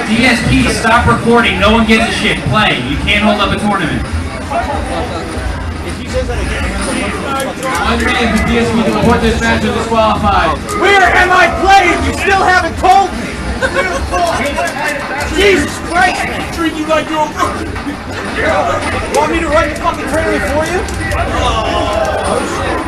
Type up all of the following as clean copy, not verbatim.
DSP, stop recording. No one gives a shit. Play. You can't hold up a tournament. One man for DSP to report this match is disqualified. Where am I playing? You still haven't told me. Jesus Christ! I treat you like you're a... Want me to write the fucking trailer for you? Oh shit.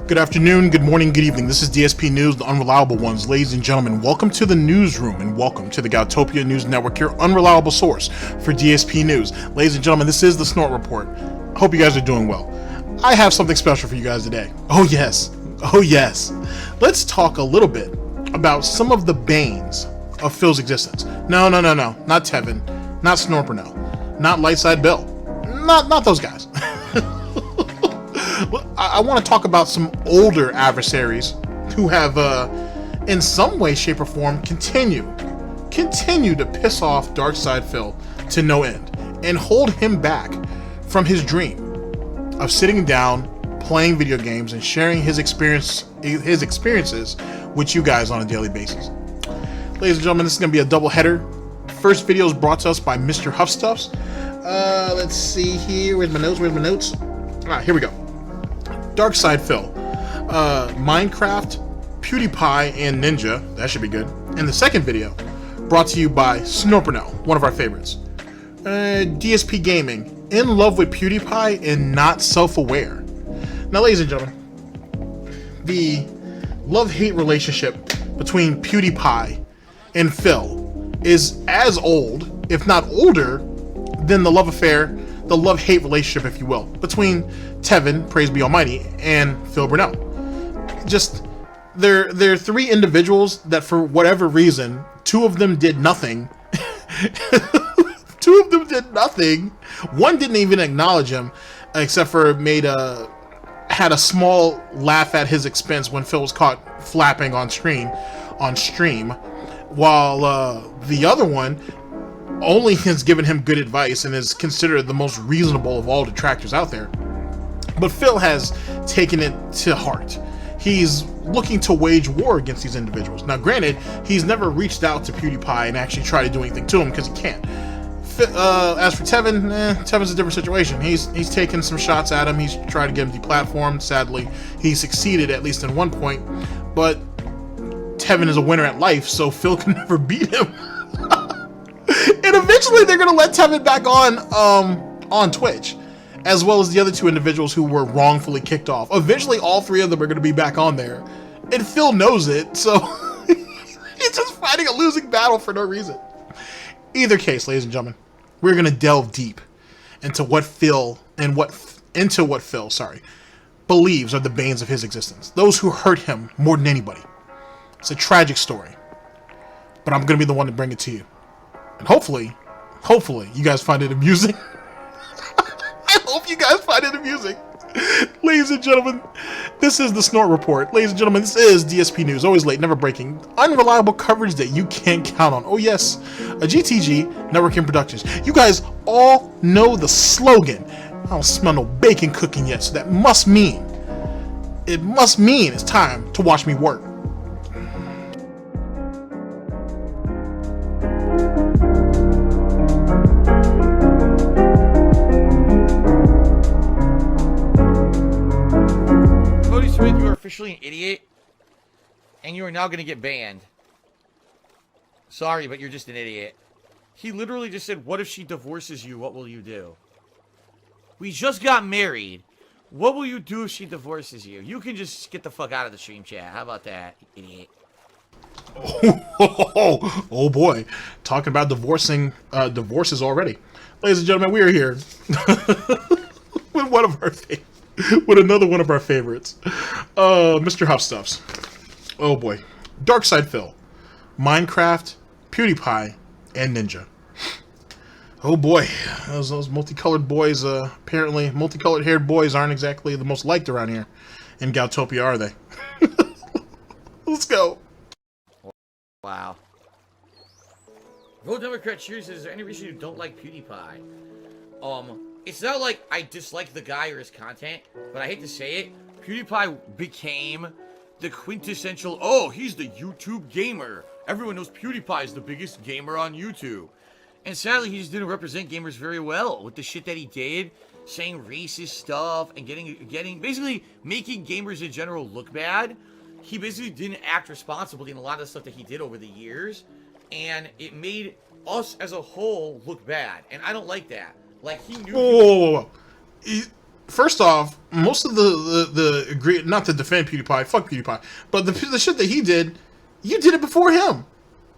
Good afternoon, good morning, good evening. This is DSP News, the unreliable ones. Ladies and gentlemen, welcome to the newsroom and welcome to the Galtopia News Network, your unreliable source for DSP News. Ladies and gentlemen, this is the Snort Report. I hope you guys are doing well. I have something special for you guys today. Oh yes. Let's talk a little bit about some of the banes of Phil's existence. No, not Tevin, not Snort Burnell, not Dspnews, not those guys. I want to talk about some older adversaries who have, in some way, shape, or form, continue to piss off DarkSydePhil to no end and hold him back from his dream of sitting down, playing video games, and sharing his experiences with you guys on a daily basis. Ladies and gentlemen, this is going to be a double header. First video is brought to us by Mrhuth Stuff. Let's see here. Where's my notes? All right, here we go. DarkSydePhil, Minecraft, Pewdiepie, and Ninja. That should be good. And the second video, brought to you by Snort Burnell, one of our favorites. Dspgaming, in love with Pewdiepie and not self-aware. Now, ladies and gentlemen, the love-hate relationship between Pewdiepie and Phil is as old, if not older, than the love affair, the love-hate relationship, if you will, between Tevin, praise be almighty, and Phil Burnell. Just, they're three individuals that for whatever reason, two of them did nothing. One didn't even acknowledge him, except for had a small laugh at his expense when Phil was caught flapping on stream, while the other one only has given him good advice and is considered the most reasonable of all detractors out there. But Phil has taken it to heart. He's looking to wage war against these individuals. Now, granted, he's never reached out to Pewdiepie and actually tried to do anything to him because he can't. As for Tevin, Tevin's a different situation. He's taken some shots at him. He's tried to get him deplatformed. Sadly, he succeeded at least in one point. But Tevin is a winner at life, so Phil can never beat him. And eventually they're going to let Tevin back on Twitch, as well as the other two individuals who were wrongfully kicked off. Eventually all three of them are going to be back on there, and Phil knows it, so he's just fighting a losing battle for no reason. Either case, ladies and gentlemen, we're going to delve deep into what Phil believes are the banes of his existence, those who hurt him more than anybody. It's a tragic story, but I'm going to be the one to bring it to you. And hopefully, you guys find it amusing. I hope you guys find it amusing. Ladies and gentlemen, this is the Snort Report. Ladies and gentlemen, this is DSP News. Always late, never breaking. Unreliable coverage that you can't count on. Oh yes, a GTG Network Productions. You guys all know the slogan. I don't smell no bacon cooking yet, so that must mean it's time to watch me work. Officially an idiot, and you are now going to get banned. Sorry, but you're just an idiot. He literally just said, what if she divorces you? What will you do? We just got married. What will you do if she divorces you? You can just get the fuck out of the stream chat. How about that, idiot? Oh boy, talking about divorces already. Ladies and gentlemen, we are here with another one of our favorites, Mrhuth Stuff. Oh boy, DarkSydePhil, Minecraft, Pewdiepie, and Ninja. Oh boy, those multicolored boys, apparently multicolored haired boys aren't exactly the most liked around here in Galtopia, are they? Let's go. Wow. Vote Democrat cheers. Is there any reason you don't like PewDiePie? It's not like I dislike the guy or his content, but I hate to say it, PewDiePie became the quintessential, oh, he's the YouTube gamer. Everyone knows PewDiePie is the biggest gamer on YouTube. And sadly, he just didn't represent gamers very well with the shit that he did, saying racist stuff and getting basically making gamers in general look bad. He basically didn't act responsibly in a lot of the stuff that he did over the years, and it made us as a whole look bad. And I don't like that. Like, he knew. Whoa. First off, most of the not to defend PewDiePie, fuck PewDiePie, but the shit that he did, you did it before him.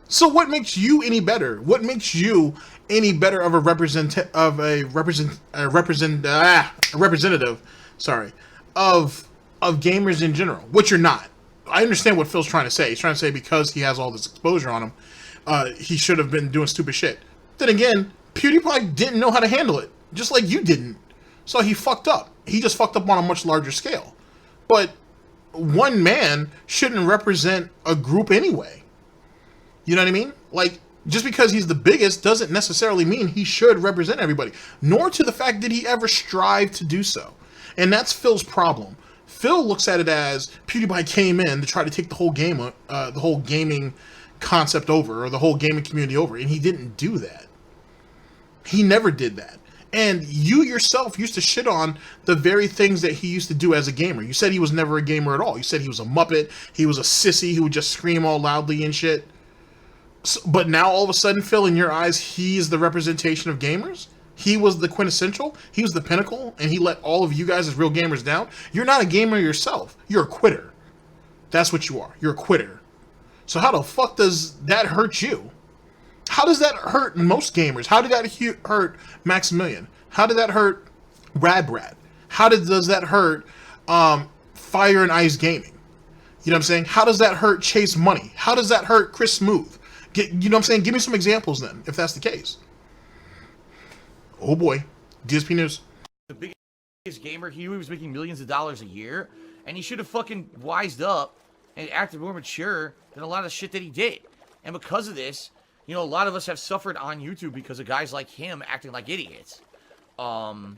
So what makes you any better? What makes you any better of a representative? Sorry, of gamers in general. Which you're not. I understand what Phil's trying to say. He's trying to say because he has all this exposure on him, he should have been doing stupid shit. Then again, PewDiePie didn't know how to handle it, just like you didn't. So he fucked up. He just fucked up on a much larger scale. But one man shouldn't represent a group anyway. You know what I mean? Like, just because he's the biggest doesn't necessarily mean he should represent everybody. Nor to the fact that he ever strived to do so. And that's Phil's problem. Phil looks at it as PewDiePie came in to try to take the whole game, the whole gaming concept over, or the whole gaming community over, and he didn't do that. He never did that. And you yourself used to shit on the very things that he used to do as a gamer. You said he was never a gamer at all. You said he was a Muppet, he was a sissy who would just scream all loudly and shit. So, but now all of a sudden, Phil, in your eyes, he's the representation of gamers? He was the quintessential? He was the pinnacle? And he let all of you guys as real gamers down? You're not a gamer yourself. You're a quitter. That's what you are. You're a quitter. So how the fuck does that hurt you? How does that hurt most gamers? How did that hurt Maximilian? How did that hurt Radbrad? How does that hurt Fire and Ice Gaming? You know what I'm saying? How does that hurt Chase Money? How does that hurt Chris Smooth? You know what I'm saying? Give me some examples then, if that's the case. Oh boy. Dspnews. The biggest gamer, he was making millions of dollars a year, and he should have fucking wised up and acted more mature than a lot of the shit that he did. And because of this, you know, a lot of us have suffered on YouTube because of guys like him acting like idiots. And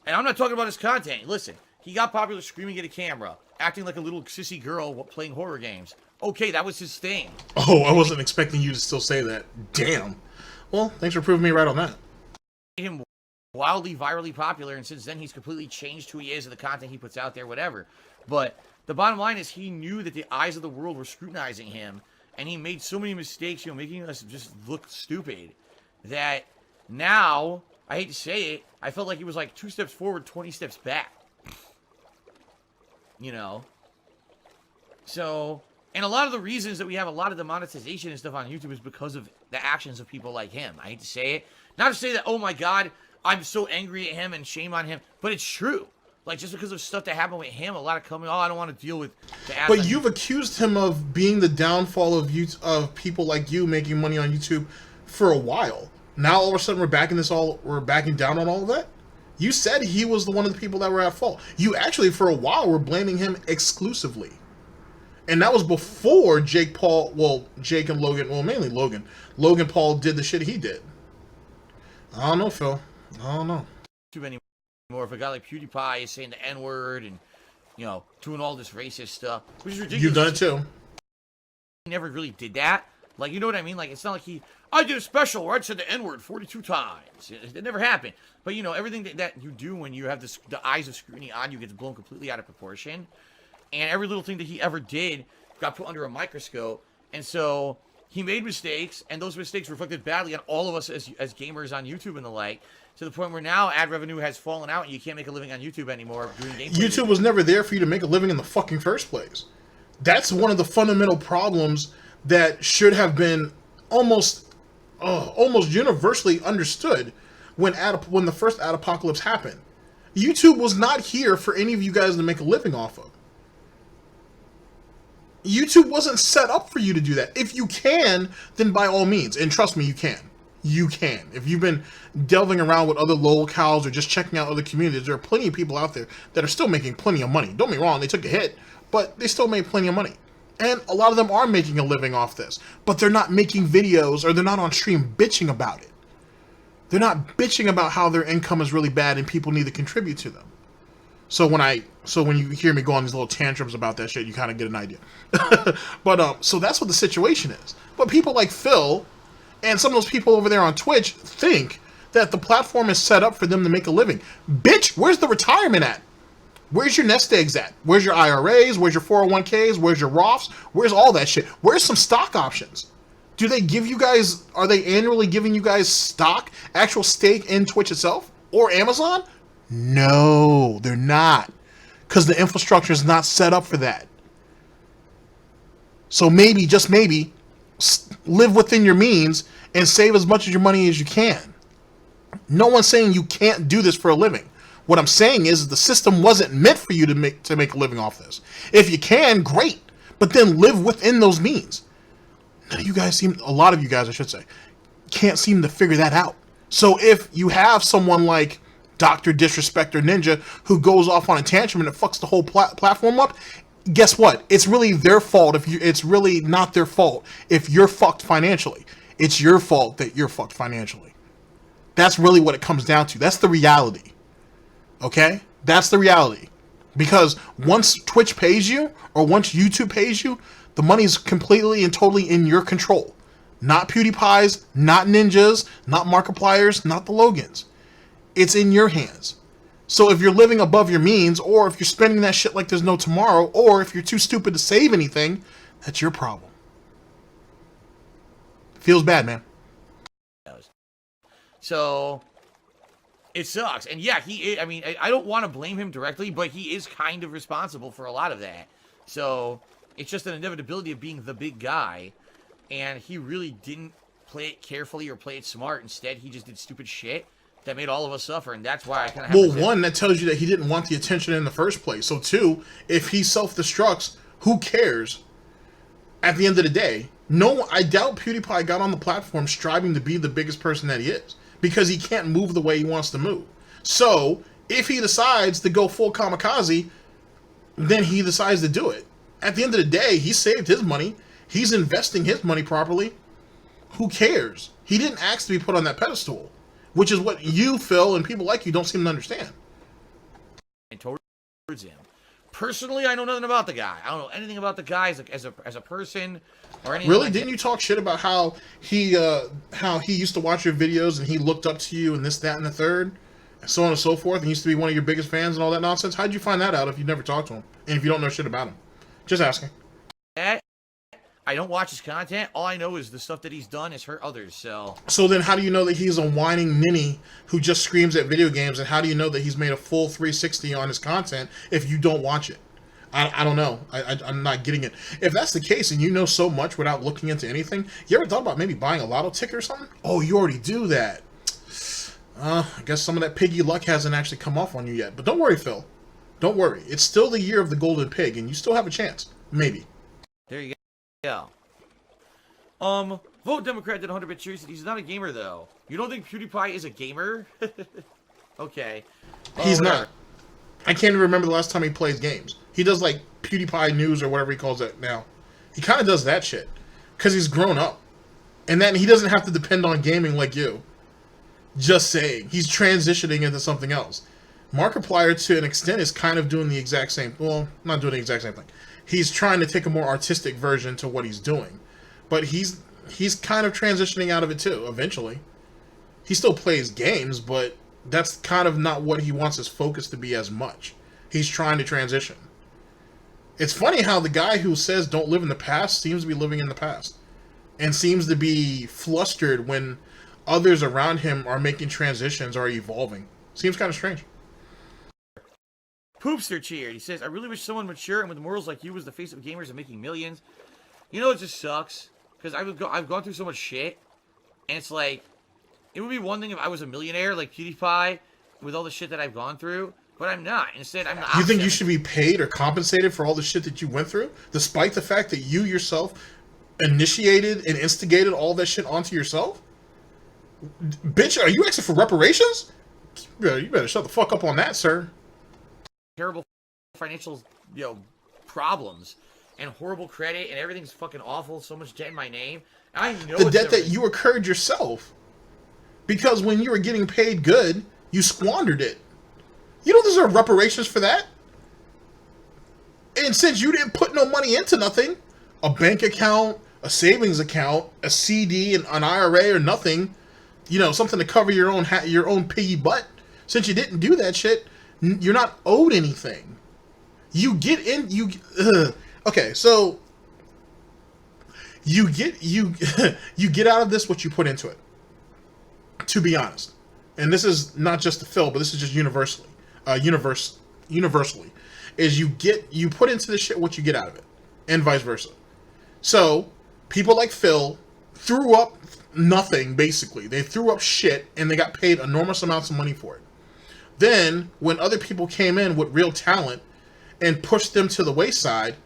I'm not talking about his content. Listen, he got popular screaming at a camera, acting like a little sissy girl while playing horror games. Okay, that was his thing. Oh, I wasn't expecting you to still say that. Damn. Well, thanks for proving me right on that. Made him wildly virally popular, and since then he's completely changed who he is and the content he puts out there, whatever. But the bottom line is he knew that the eyes of the world were scrutinizing him, and he made so many mistakes, you know, making us just look stupid, that now, I hate to say it, I felt like he was like 2 steps forward, 20 steps back. You know? So, and a lot of the reasons that we have a lot of the monetization and stuff on YouTube is because of the actions of people like him. I hate to say it. Not to say that, oh my god, I'm so angry at him and shame on him, but it's true. Like, just because of stuff that happened with him, a lot of coming, oh, I don't want to deal with the ass. But you've accused him of being the downfall of of people like you making money on YouTube for a while. Now all of a sudden we're backing down on all of that? You said he was the one of the people that were at fault. You actually, for a while, were blaming him exclusively. And that was before Jake and Logan, well, mainly Logan. Logan Paul did the shit he did. I don't know, Phil. I don't know. Too many more. If a guy like PewDiePie is saying the N-word and, you know, doing all this racist stuff, which is ridiculous. You've done it too. He never really did that. Like, you know what I mean? Like, it's not like I did a special where I said the N-word 42 times. It never happened. But, you know, everything that you do when you have the eyes of scrutiny on you gets blown completely out of proportion. And every little thing that he ever did got put under a microscope. And so he made mistakes, and those mistakes reflected badly on all of us as gamers on YouTube and the like, to the point where now ad revenue has fallen out and you can't make a living on YouTube anymore doing gameplay. YouTube was never there for you to make a living in the fucking first place. That's one of the fundamental problems that should have been almost universally understood when the first ad apocalypse happened. YouTube was not here for any of you guys to make a living off of. YouTube wasn't set up for you to do that. If you can, then by all means. And trust me, you can. You can. If you've been delving around with other locales or just checking out other communities, there are plenty of people out there that are still making plenty of money. Don't get me wrong, they took a hit, but they still made plenty of money. And a lot of them are making a living off this. But they're not making videos, or they're not on stream bitching about it. They're not bitching about how their income is really bad and people need to contribute to them. So when you hear me go on these little tantrums about that shit, you kind of get an idea. But so that's what the situation is. But people like Phil and some of those people over there on Twitch think that the platform is set up for them to make a living. Bitch, where's the retirement at? Where's your nest eggs at? Where's your IRAs? Where's your 401ks? Where's your Roths? Where's all that shit? Where's some stock options? Do they give you guys, are they annually giving you guys stock, actual stake in Twitch itself or Amazon? No, they're not. Because the infrastructure is not set up for that. So maybe, just maybe, live within your means and save as much of your money as you can. No one's saying you can't do this for a living. What I'm saying is the system wasn't meant for you to make a living off this. If you can, great. But then live within those means. None of you guys a lot of you guys, I should say, can't seem to figure that out. So if you have someone like Dr. Disrespecter Ninja who goes off on a tantrum and it fucks the whole platform up, guess what? It's really their fault it's really not their fault if you're fucked financially. It's your fault that you're fucked financially. That's really what it comes down to. That's the reality. Okay? That's the reality. Because once Twitch pays you, or once YouTube pays you, the money's completely and totally in your control. Not PewDiePie's, not Ninja's, not Markiplier's, not the Logan's. It's in your hands. So if you're living above your means, or if you're spending that shit like there's no tomorrow, or if you're too stupid to save anything, that's your problem. Feels bad, man. So it sucks. And yeah, I mean, I don't want to blame him directly, but he is kind of responsible for a lot of that. So it's just an inevitability of being the big guy. And he really didn't play it carefully or play it smart. Instead, he just did stupid shit that made all of us suffer. And that's why I kind of have Well, one, that tells you that he didn't want the attention in the first place. So two, if he self-destructs, who cares? At the end of the day, I doubt PewDiePie got on the platform striving to be the biggest person that he is. Because he can't move the way he wants to move. So, if he decides to go full kamikaze, then he decides to do it. At the end of the day, he saved his money. He's investing his money properly. Who cares? He didn't ask to be put on that pedestal. Which is what you, Phil, and people like you don't seem to understand. And towards him. Personally, I know nothing about the guy. I don't know anything about the guy as a person or anything. Really? Like Didn't you talk shit about how he used to watch your videos and he looked up to you and this, that, and the third, and so on and so forth, and he used to be one of your biggest fans and all that nonsense? How'd you find that out if you never talked to him and if you don't know shit about him? Just asking. I don't watch his content. All I know is the stuff that he's done has hurt others, so... So then how do you know that he's a whining ninny who just screams at video games, and how do you know that he's made a full 360 on his content if you don't watch it? I don't know. I'm not getting it. If that's the case, and you know so much without looking into anything, you ever thought about maybe buying a lotto ticket or something? Oh, you already do that. I guess some of that piggy luck hasn't actually come off on you yet. But don't worry, Phil. Don't worry. It's still the year of the golden pig, and you still have a chance. Maybe. There you go. Vote Democrat did 100-bit cheers. He's not a gamer, though. You don't think PewDiePie is a gamer? Okay. He's not. I can't even remember the last time he plays games. He does, like, PewDiePie News or whatever he calls it now. He kind of does that shit. Because he's grown up. And then he doesn't have to depend on gaming like you. Just saying. He's transitioning into something else. Markiplier, to an extent, is kind of doing the exact same... Well, not doing the exact same thing. He's trying to take a more artistic version to what he's doing. But he's kind of transitioning out of it, too, eventually. He still plays games, but that's kind of not what he wants his focus to be as much. He's trying to transition. It's funny how the guy who says don't live in the past seems to be living in the past. And seems to be flustered when others around him are making transitions or evolving. Seems kind of strange. Poopster cheered. He says, I really wish someone mature and with morals like you was the face of gamers and making millions. You know, it just sucks. Because I've gone through so much shit. And it's like, it would be one thing if I was a millionaire like PewDiePie with all the shit that I've gone through. But I'm not. Instead, I'm the You think opposite. you should be paid or compensated for all the shit that you went through, despite the fact that you yourself initiated and instigated all that shit onto yourself? Bitch, are you asking for reparations? You better shut the fuck up on that, sir. Terrible financial, problems and horrible credit and everything's fucking awful. So much debt in my name. I know The debt that you incurred yourself, because when you were getting paid good, you squandered it. You don't deserve reparations for that. And since you didn't put no money into nothing, a bank account, a savings account, a CD, an IRA, or nothing, something to cover your own piggy butt. Since you didn't do that shit, you're not owed anything. You get in, okay, so you get you get out of this what you put into it. To be honest, and this is not just the Phil, but this is just universally, is you put into the shit what you get out of it, and vice versa. So people like Phil threw up nothing, basically. They threw up shit and they got paid enormous amounts of money for it. Then when other people came in with real talent and pushed them to the wayside,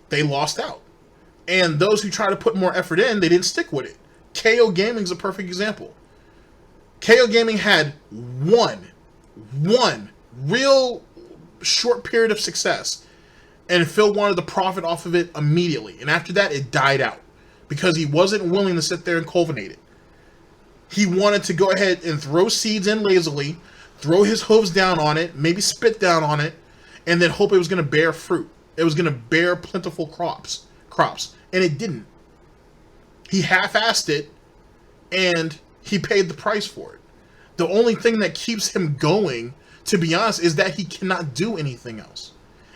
they lost out. And those who try to put more effort in, they didn't stick with it. KO Gaming is a perfect example. KO Gaming had one real short period of success, and Phil wanted to profit off of it immediately. And after that, it died out because he wasn't willing to sit there and cultivate it. He wanted to go ahead and throw seeds in lazily, throw his hooves down on it, maybe spit down on it, and then hope it was going to bear fruit. It was going to bear plentiful crops, and it didn't. He half-assed it, and he paid the price for it. The only thing that keeps him going, to be honest, is that he cannot do anything else.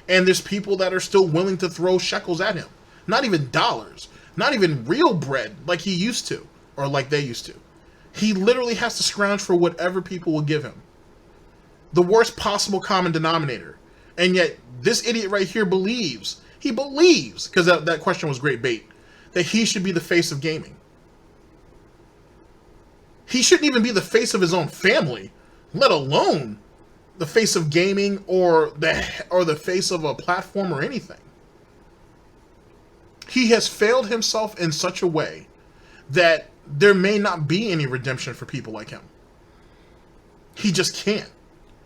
And there's people that are still willing to throw shekels at him. Not even dollars. Not even real bread like he used to, or like they used to. He literally has to scrounge for whatever people will give him. The worst possible common denominator. And yet, this idiot right here believes, because that question was great bait, that he should be the face of gaming. He shouldn't even be the face of his own family, let alone the face of gaming or the face of a platform or anything. He has failed himself in such a way that there may not be any redemption for people like him. He just can't.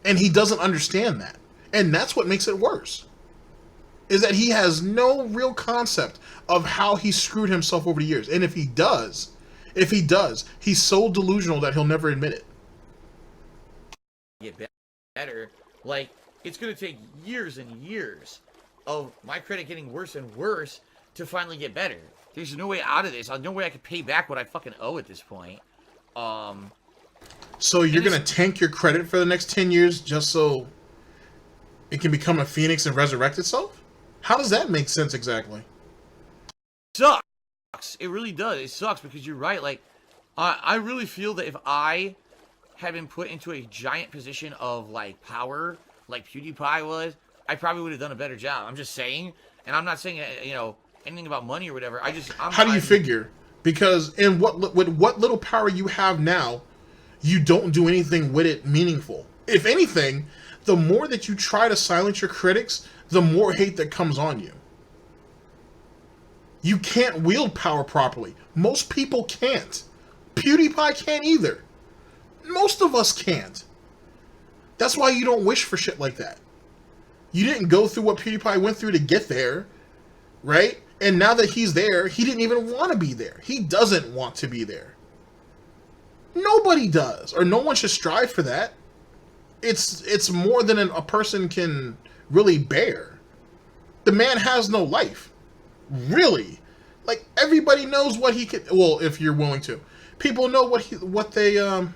And he doesn't understand that. And that's what makes it worse. Is that he has no real concept of how he screwed himself over the years. And if he does, he's so delusional that he'll never admit it. Get better. Like, it's going to take years and years of my credit getting worse and worse to finally get better. There's no way out of this. There's no way I can pay back what I fucking owe at this point. So you're going to tank your credit for the next 10 years just so it can become a phoenix and resurrect itself? How does that make sense exactly? Sucks. It really does. It sucks because you're right. Like, I really feel that if I had been put into a giant position of, like, power, like PewDiePie was, I probably would have done a better job. I'm just saying. And I'm not saying, anything about money or whatever. How do you figure? Because with what little power you have now, you don't do anything with it meaningful. If anything, the more that you try to silence your critics, the more hate that comes on you. You can't wield power properly. Most people can't. PewDiePie can't either. Most of us can't. That's why you don't wish for shit like that. You didn't go through what PewDiePie went through to get there, right? And now that he's there, he didn't even want to be there. He doesn't want to be there. Nobody does, or no one should strive for that. It's more than a person can really bear. The man has no life, really. Like, everybody knows what he can. Well, if you're willing to, people know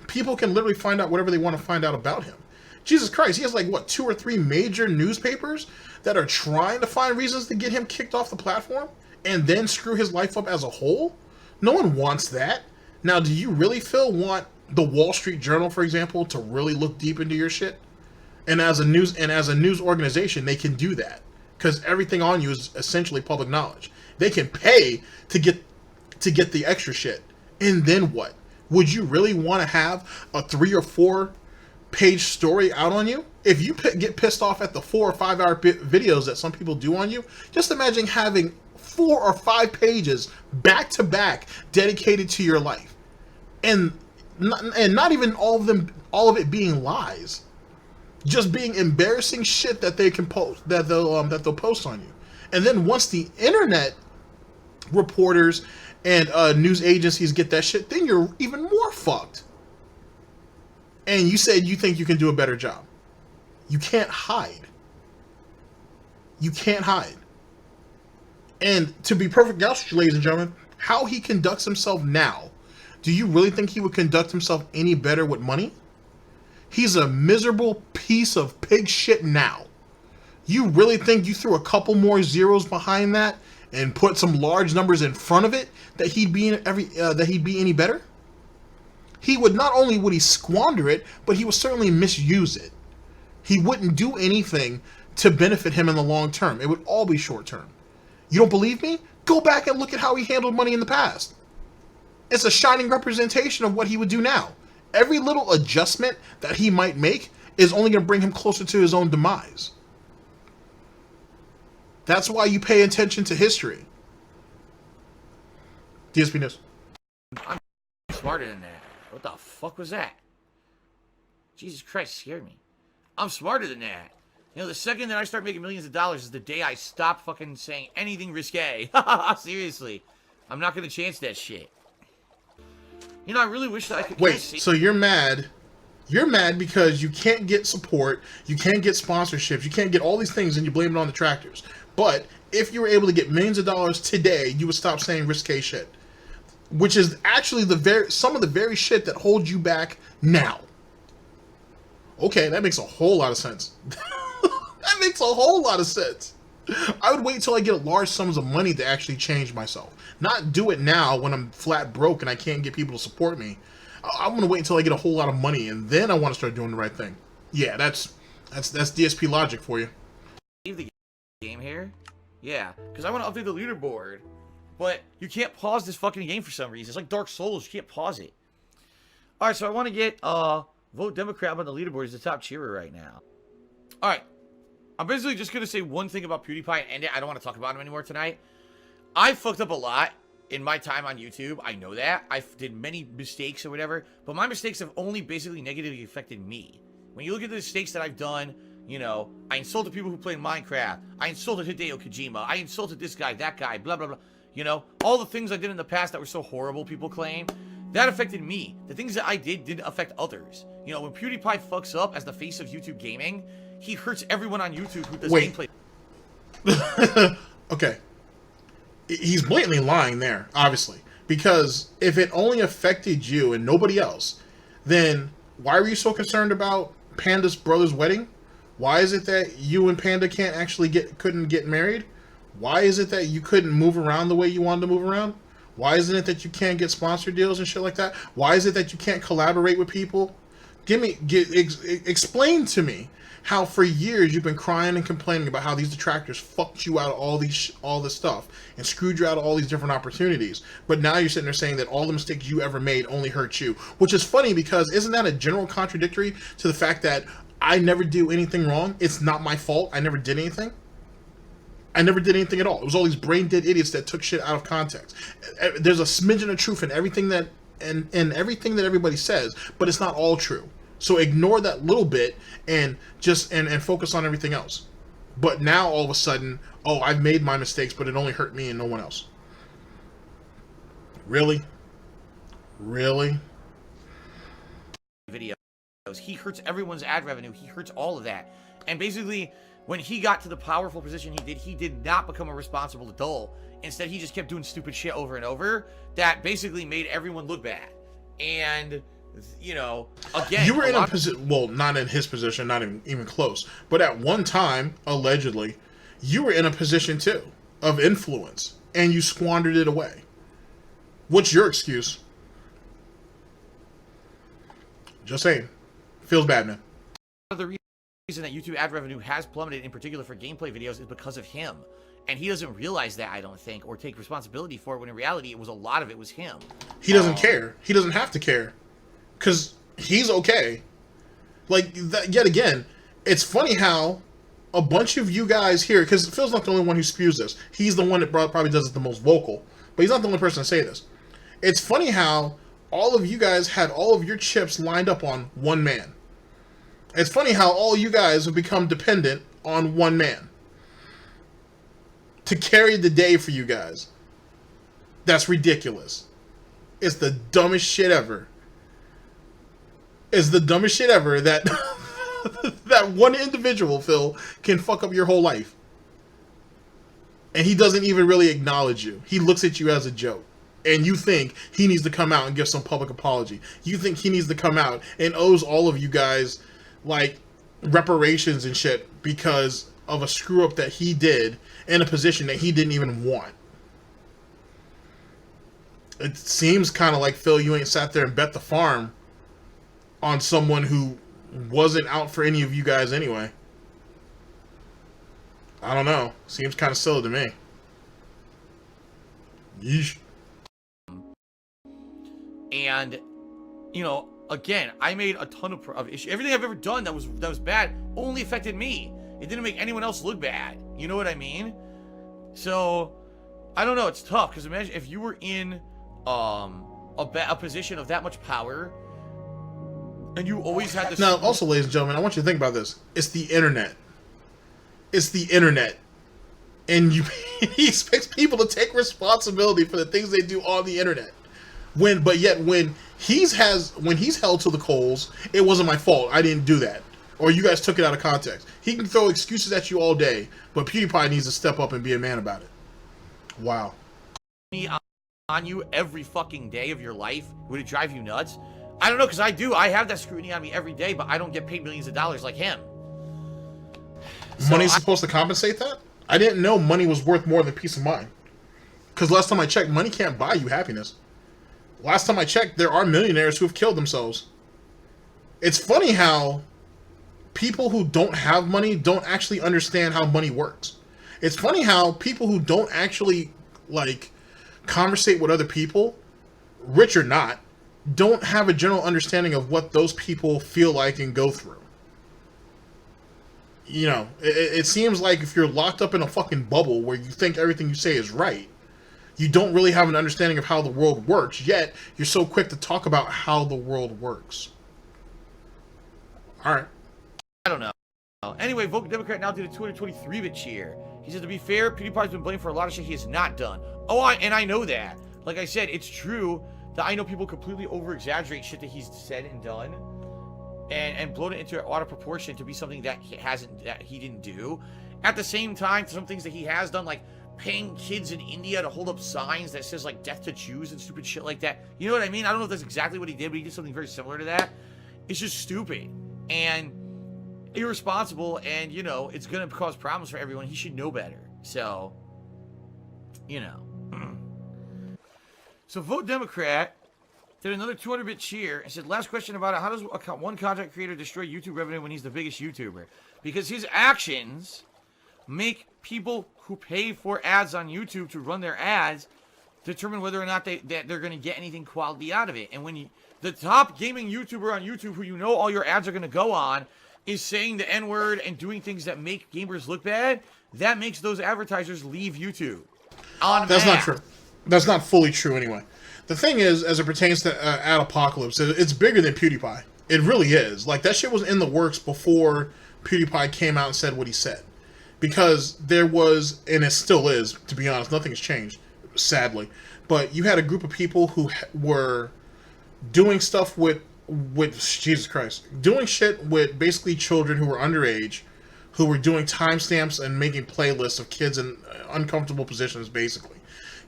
people can literally find out whatever they want to find out about him. Jesus Christ, he has like what 2 or 3 major newspapers that are trying to find reasons to get him kicked off the platform and then screw his life up as a whole. No one wants that. Now, do you really, Phil, want the Wall Street Journal, for example, to really look deep into your shit? And as a news organization, they can do that because everything on you is essentially public knowledge. They can pay to get the extra shit. And then what? Would you really want to have a 3 or 4 page story out on you If you get pissed off at the 4 or 5 hour videos that some people do on you, just imagine having 4 or 5 pages back to back dedicated to your life, and not even all of it being lies, just being embarrassing shit that they can post, that they'll post on you. And then once the internet reporters and news agencies get that shit, then you're even more fucked. And you said you think you can do a better job. You can't hide. You can't hide. And to be perfectly honest with you, ladies and gentlemen, how he conducts himself now, do you really think he would conduct himself any better with money? He's a miserable piece of pig shit now. You really think you threw a couple more zeros behind that and put some large numbers in front of it that he'd be any better? He would, not only would he squander it, but he would certainly misuse it. He wouldn't do anything to benefit him in the long term. It would all be short term. You don't believe me? Go back and look at how he handled money in the past. It's a shining representation of what he would do now. Every little adjustment that he might make is only going to bring him closer to his own demise. That's why you pay attention to history. DSP News. I'm smarter than that. What the fuck was that? Jesus Christ, scared me. I'm smarter than that. You know, the second that I start making millions of dollars is the day I stop fucking saying anything risque. Seriously. I'm not going to chance that shit. You know, I really wish that I could... Wait, so you're mad. You're mad because you can't get support, you can't get sponsorships, you can't get all these things, and you blame it on detractors. But if you were able to get millions of dollars today, you would stop saying risque shit. Which is actually some of the very shit that holds you back now. Okay, that makes a whole lot of sense. That makes a whole lot of sense. I would wait until I get large sums of money to actually change myself. Not do it now when I'm flat broke and I can't get people to support me. I'm going to wait until I get a whole lot of money, and then I want to start doing the right thing. Yeah, that's DSP logic for you. Leave the game here? Yeah, because I want to update the leaderboard. But you can't pause this fucking game for some reason. It's like Dark Souls. You can't pause it. Alright, so I want to get Vote Democrat on the leaderboard as the top cheerer right now. Alright. I'm basically just going to say one thing about PewDiePie and end it. I don't want to talk about him anymore tonight. I fucked up a lot in my time on YouTube. I know that. I did many mistakes or whatever. But my mistakes have only basically negatively affected me. When you look at the mistakes that I've done, you know, I insulted people who played Minecraft. I insulted Hideo Kojima. I insulted this guy, that guy, blah, blah, blah. You know, all the things I did in the past that were so horrible, people claim, that affected me. The things that I did didn't affect others. You know, when PewDiePie fucks up as the face of YouTube gaming, he hurts everyone on YouTube who does gameplay. Okay. He's blatantly lying there, obviously. Because if it only affected you and nobody else, then why were you so concerned about Panda's brother's wedding? Why is it that you and Panda couldn't get married? Why is it that you couldn't move around the way you wanted to move around? Why isn't it that you can't get sponsor deals and shit like that? Why is it that you can't collaborate with people? Explain to me how for years you've been crying and complaining about how these detractors fucked you out of all this stuff and screwed you out of all these different opportunities. But now you're sitting there saying that all the mistakes you ever made only hurt you, which is funny because isn't that a general contradictory to the fact that I never do anything wrong? It's not my fault. I never did anything. I never did anything at all. It was all these brain dead idiots that took shit out of context. There's a smidgen of truth in everything that everything that everybody says, but it's not all true. So ignore that little bit and just and focus on everything else. But now all of a sudden, oh, I've made my mistakes, but it only hurt me and no one else. Really? Really? Videos. He hurts everyone's ad revenue. He hurts all of that. And basically, when he got to the powerful position he did not become a responsible adult. Instead, he just kept doing stupid shit over and over that basically made everyone look bad. And, you know, again... You were in a position... Well, not in his position, not even close. But at one time, allegedly, you were in a position, too, of influence. And you squandered it away. What's your excuse? Just saying. Feels bad, man. The reason that YouTube ad revenue has plummeted, in particular for gameplay videos, is because of him. And he doesn't realize that, I don't think, or take responsibility for it, when in reality, a lot of it was him. He doesn't care. He doesn't have to care. Because he's okay. Like, that, yet again, It's funny how a bunch of you guys here, because Phil's not the only one who spews this. He's the one that probably does it the most vocal, but he's not the only person to say this. It's funny how all of you guys had all of your chips lined up on one man. It's funny how all you guys have become dependent on one man to carry the day for you guys. That's ridiculous. It's the dumbest shit ever. It's the dumbest shit ever that that one individual, Phil, can fuck up your whole life. And he doesn't even really acknowledge you. He looks at you as a joke. And you think he needs to come out and give some public apology. You think he needs to come out and owes all of you guys, like, reparations and shit because of a screw-up that he did in a position that he didn't even want. It seems kind of like, Phil, you ain't sat there and bet the farm on someone who wasn't out for any of you guys anyway. I don't know. Seems kind of silly to me. Yeesh. And, you know, again, I made a ton of issues. Everything I've ever done that was bad only affected me. It didn't make anyone else look bad. You know what I mean? So, I don't know. It's tough because imagine if you were in a position of that much power, and you always had this. Now, also, ladies and gentlemen, I want you to think about this. It's the internet. It's the internet, and he expects people to take responsibility for the things they do on the internet. But yet when he's held to the coals, it wasn't my fault. I didn't do that, or you guys took it out of context. He can throw excuses at you all day, but PewDiePie needs to step up and be a man about it. Wow. On you every fucking day of your life, would it drive you nuts? I don't know, because I do. I have that scrutiny on me every day, but I don't get paid millions of dollars like him. Money's supposed to compensate that? I didn't know money was worth more than peace of mind. Because last time I checked, money can't buy you happiness. Last time I checked, there are millionaires who have killed themselves. It's funny how people who don't have money don't actually understand how money works. It's funny how people who don't actually, like, conversate with other people, rich or not, don't have a general understanding of what those people feel like and go through. You know, it seems like if you're locked up in a fucking bubble where you think everything you say is right, you don't really have an understanding of how the world works, yet you're so quick to talk about how the world works. Alright. I don't know. Anyway, Vote Democrat now did a 223-bit cheer. He said, to be fair, PewDiePie's been blamed for a lot of shit he has not done. Oh, and I know that. Like I said, it's true that I know people completely over-exaggerate shit that he's said and done. And blown it into out of proportion to be something that he didn't do. At the same time, some things that he has done, like paying kids in India to hold up signs that says like death to Jews and stupid shit like that. You know what I mean? I don't know if that's exactly what he did, but he did something very similar to that. It's just stupid and irresponsible, and you know, it's gonna cause problems for everyone. He should know better. So, you know. So Vote Democrat did another 200-bit cheer and said, last question about it, how does one content creator destroy YouTube revenue when he's the biggest YouTuber? Because his actions make people who pay for ads on YouTube to run their ads determine whether or not they're going to get anything quality out of it. And when the top gaming YouTuber on YouTube, who you know all your ads are going to go on, is saying the N-word and doing things that make gamers look bad, that makes those advertisers leave YouTube. That's not true. That's not fully true anyway. The thing is, as it pertains to Ad Apocalypse, it's bigger than PewDiePie. It really is. Like, that shit was in the works before PewDiePie came out and said what he said. Because there was, and it still is, to be honest, nothing's changed, sadly. But you had a group of people who were doing stuff with Jesus Christ, doing shit with basically children who were underage, who were doing timestamps and making playlists of kids in uncomfortable positions, basically.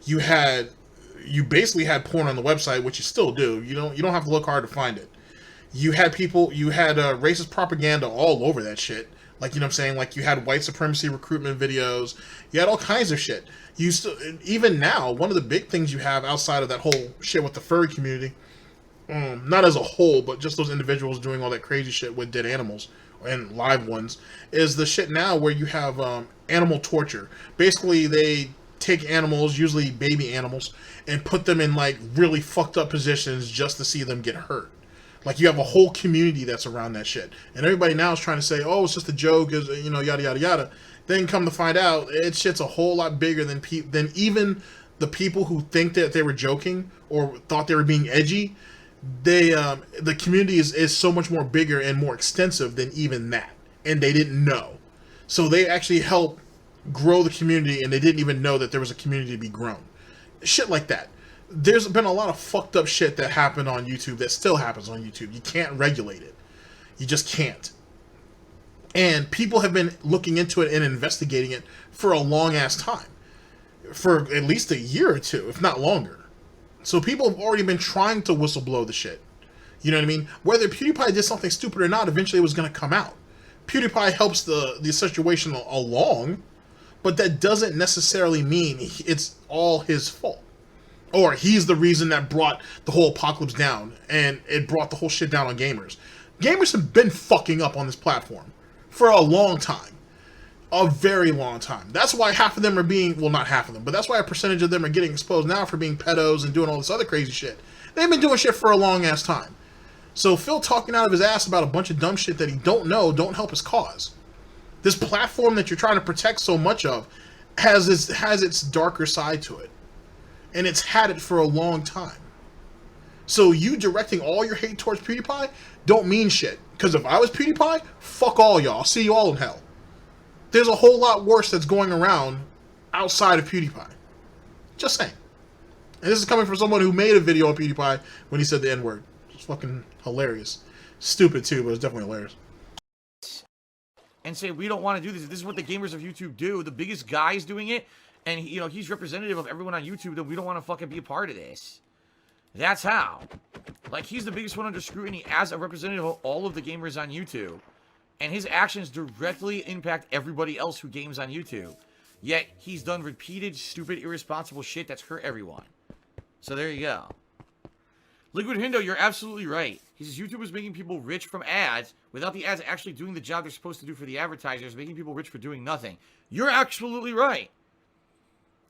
You basically had porn on the website, which you still do. You don't have to look hard to find it. You had racist propaganda all over that shit. Like, you know what I'm saying? Like, you had white supremacy recruitment videos. You had all kinds of shit. Even now, one of the big things you have outside of that whole shit with the furry community, not as a whole, but just those individuals doing all that crazy shit with dead animals and live ones, is the shit now where you have animal torture. Basically, they take animals, usually baby animals, and put them in like really fucked up positions just to see them get hurt. Like, you have a whole community that's around that shit. And everybody now is trying to say, oh, it's just a joke, is, you know, yada, yada, yada. Then come to find out, shit's a whole lot bigger than even the people who think that they were joking or thought they were being edgy. The community is so much more bigger and more extensive than even that. And they didn't know. So they actually helped grow the community, and they didn't even know that there was a community to be grown. Shit like that. There's been a lot of fucked up shit that happened on YouTube that still happens on YouTube. You can't regulate it. You just can't. And people have been looking into it and investigating it for a long ass time. For at least a year or two, if not longer. So people have already been trying to whistleblow the shit. You know what I mean? Whether PewDiePie did something stupid or not, eventually it was going to come out. PewDiePie helps the situation along, but that doesn't necessarily mean it's all his fault. Or he's the reason that brought the whole apocalypse down, and it brought the whole shit down on gamers. Gamers have been fucking up on this platform for a long time. A very long time. That's why half of them are being, well, not half of them, but that's why a percentage of them are getting exposed now for being pedos and doing all this other crazy shit. They've been doing shit for a long ass time. So Phil talking out of his ass about a bunch of dumb shit that he don't know don't help his cause. This platform that you're trying to protect so much of has its darker side to it. And it's had it for a long time. So you directing all your hate towards PewDiePie don't mean shit. Because if I was PewDiePie, fuck all y'all. I'll see you all in hell. There's a whole lot worse that's going around outside of PewDiePie. Just saying. And this is coming from someone who made a video on PewDiePie when he said the N-word. It's fucking hilarious. Stupid too, but it's definitely hilarious. And say, we don't want to do this. This is what the gamers of YouTube do. The biggest guy's doing it. And, you know, he's representative of everyone on YouTube, that we don't want to fucking be a part of this. That's how. Like, he's the biggest one under scrutiny as a representative of all of the gamers on YouTube. And his actions directly impact everybody else who games on YouTube. Yet, he's done repeated, stupid, irresponsible shit that's hurt everyone. So there you go. Liquid Hindo, you're absolutely right. He says YouTube is making people rich from ads without the ads actually doing the job they're supposed to do for the advertisers, making people rich for doing nothing. You're absolutely right.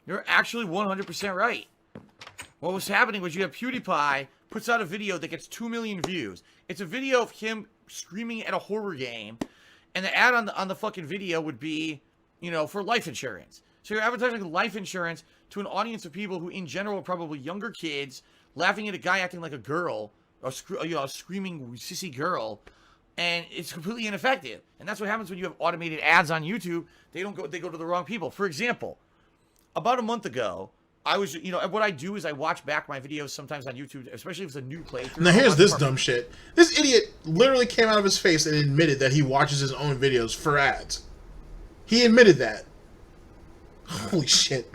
You're actually 100% right. What was happening was you have PewDiePie puts out a video that gets 2 million views. It's a video of him screaming at a horror game, and the ad on the fucking video would be, you know, for life insurance. So you're advertising life insurance to an audience of people who, in general, are probably younger kids, laughing at a guy acting like a girl, or you know, a screaming sissy girl, and it's completely ineffective. And that's what happens when you have automated ads on YouTube. They go to the wrong people. For example, about a month ago, I was, you know, what I do is I watch back my videos sometimes on YouTube, especially if it's a new playthrough. Now here's this dumb shit. This idiot literally came out of his face and admitted that he watches his own videos for ads. He admitted that. Holy shit.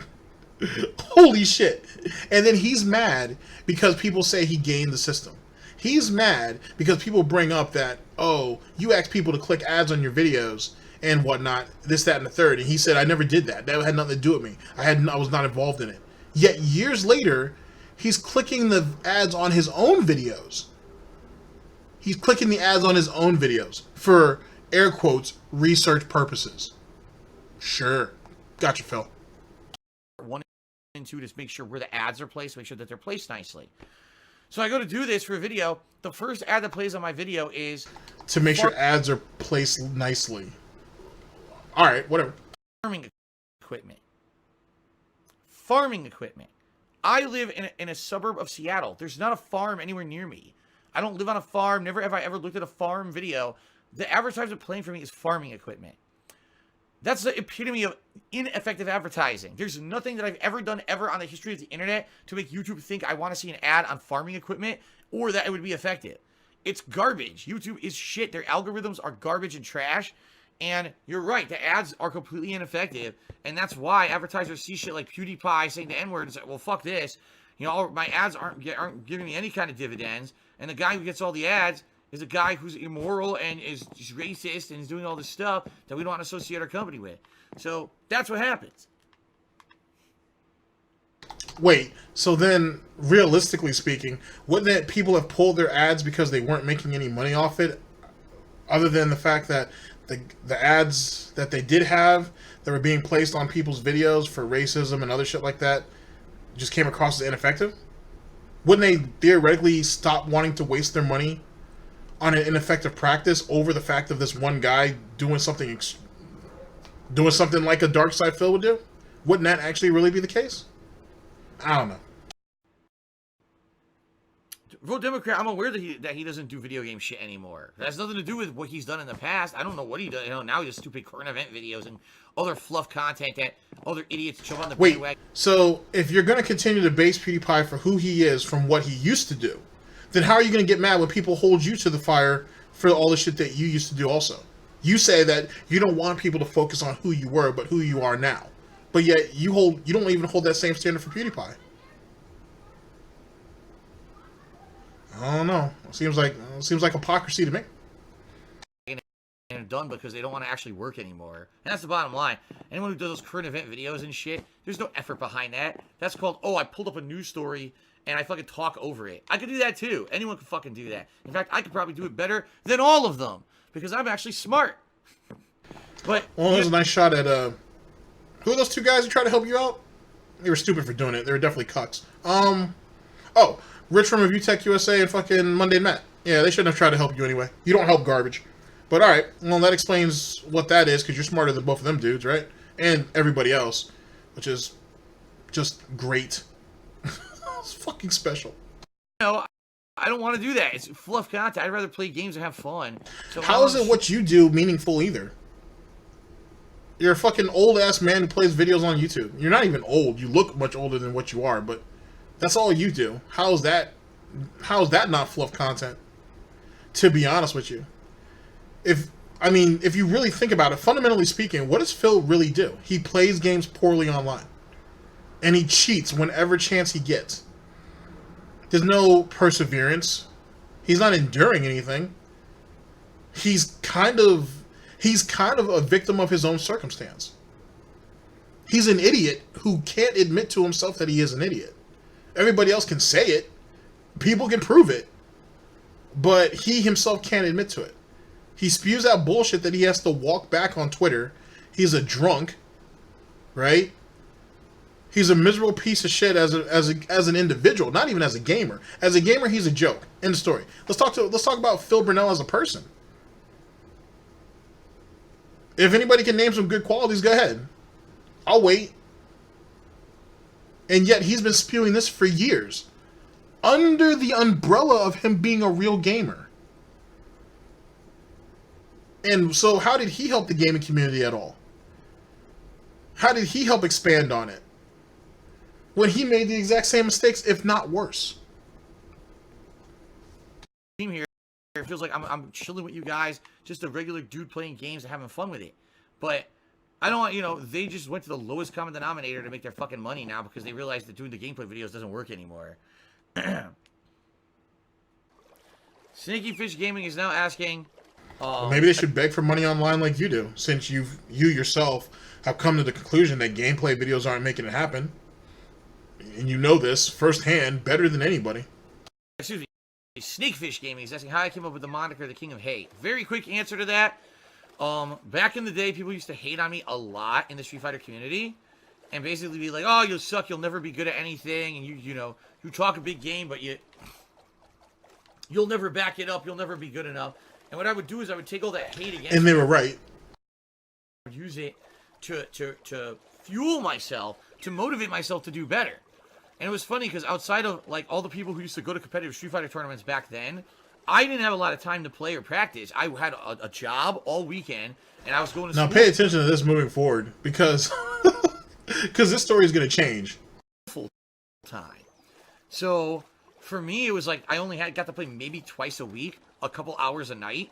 Holy shit. And then he's mad because people say he gamed the system. He's mad because people bring up that, oh, you ask people to click ads on your videos and whatnot, this, that, and the third. And he said, I never did that. That had nothing to do with me. I was not involved in it. Yet years later, he's clicking the ads on his own videos. He's clicking the ads on his own videos for, air quotes, research purposes. Sure. Gotcha, Phil. 1 and 2 to make sure where the ads are placed, make sure that they're placed nicely. So I go to do this for a video. The first ad that plays on my video is to make sure ads are placed nicely. All right, whatever. Farming equipment. Farming equipment. I live in a suburb of Seattle. There's not a farm anywhere near me. I don't live on a farm. Never have I ever looked at a farm video. The advertiser playing for me is farming equipment. That's the epitome of ineffective advertising. There's nothing that I've ever done ever on the history of the internet to make YouTube think I want to see an ad on farming equipment or that it would be effective. It's garbage. YouTube is shit. Their algorithms are garbage and trash. And you're right, the ads are completely ineffective. And that's why advertisers see shit like PewDiePie saying the N-word and say, well, fuck this. You know, my ads aren't giving me any kind of dividends. And the guy who gets all the ads is a guy who's immoral and is just racist and is doing all this stuff that we don't want to associate our company with. So that's what happens. Wait, so then, realistically speaking, wouldn't that people have pulled their ads because they weren't making any money off it? Other than the fact that the ads that they did have that were being placed on people's videos for racism and other shit like that just came across as ineffective? Wouldn't they theoretically stop wanting to waste their money on an ineffective practice over the fact of this one guy doing something like a DarkSydePhil would do? Wouldn't that actually really be the case? I don't know. Vote Democrat. I'm aware that he doesn't do video game shit anymore. That has nothing to do with what he's done in the past. I don't know what he does. You know, now he does stupid current event videos and other fluff content that other idiots jump on the bandwagon. So if you're going to continue to base PewDiePie for who he is from what he used to do, then how are you going to get mad when people hold you to the fire for all the shit that you used to do also? You say that you don't want people to focus on who you were, but who you are now. But yet you don't even hold that same standard for PewDiePie. I don't know. It seems like hypocrisy to me. And done because they don't want to actually work anymore. And that's the bottom line. Anyone who does those current event videos and shit, there's no effort behind that. That's called, oh, I pulled up a news story and I fucking talk over it. I could do that too. Anyone could fucking do that. In fact, I could probably do it better than all of them because I'm actually smart. But well, there's a nice shot at who are those two guys who tried to help you out? They were stupid for doing it. They were definitely cucks. Oh, Rich from Review Tech USA and fucking Monday Matt. Yeah, they shouldn't have tried to help you anyway. You don't help garbage. But alright, well that explains what that is, because you're smarter than both of them dudes, right? And everybody else, which is just great. It's fucking special. No, I don't want to do that. It's fluff content. I'd rather play games and have fun. So how is it what you do meaningful either? You're a fucking old-ass man who plays videos on YouTube. You're not even old. You look much older than what you are, but that's all you do. How's that not fluff content? To be honest with you. If you really think about it, fundamentally speaking, what does Phil really do? He plays games poorly online. And he cheats whenever chance he gets. There's no perseverance. He's not enduring anything. He's kind of a victim of his own circumstance. He's an idiot who can't admit to himself that he is an idiot. Everybody else can say it. People can prove it. But he himself can't admit to it. He spews out bullshit that he has to walk back on Twitter. He's a drunk, right? He's a miserable piece of shit as an individual, not even as a gamer. As a gamer, he's a joke. End of story. Let's talk about Phil Burnell as a person. If anybody can name some good qualities, go ahead. I'll wait. And yet he's been spewing this for years, under the umbrella of him being a real gamer. And so how did he help the gaming community at all? How did he help expand on it? When he made the exact same mistakes, if not worse. Team here, it feels like I'm chilling with you guys, just a regular dude playing games and having fun with it. But I don't want, they just went to the lowest common denominator to make their fucking money now because they realized that doing the gameplay videos doesn't work anymore. Snaky Fish Gaming is now asking... Well, maybe they should beg for money online like you do, since you yourself have come to the conclusion that gameplay videos aren't making it happen. And you know this firsthand better than anybody. Excuse me. Snakefish Gaming is asking how I came up with the moniker the King of Hate. Very quick answer to that. Back in the day, people used to hate on me a lot in the Street Fighter community. And basically be like, oh, you'll suck, you'll never be good at anything. And you talk a big game, but you'll never back it up, you'll never be good enough. And what I would do is I would take all that hate against and they were right. I would use it to fuel myself, to motivate myself to do better. And it was funny because outside of like all the people who used to go to competitive Street Fighter tournaments back then, I didn't have a lot of time to play or practice. I had a job all weekend, and I was going to school. Now pay attention to this moving forward, because this story is going to change. Full time. So for me, it was like I only got to play maybe twice a week, a couple hours a night,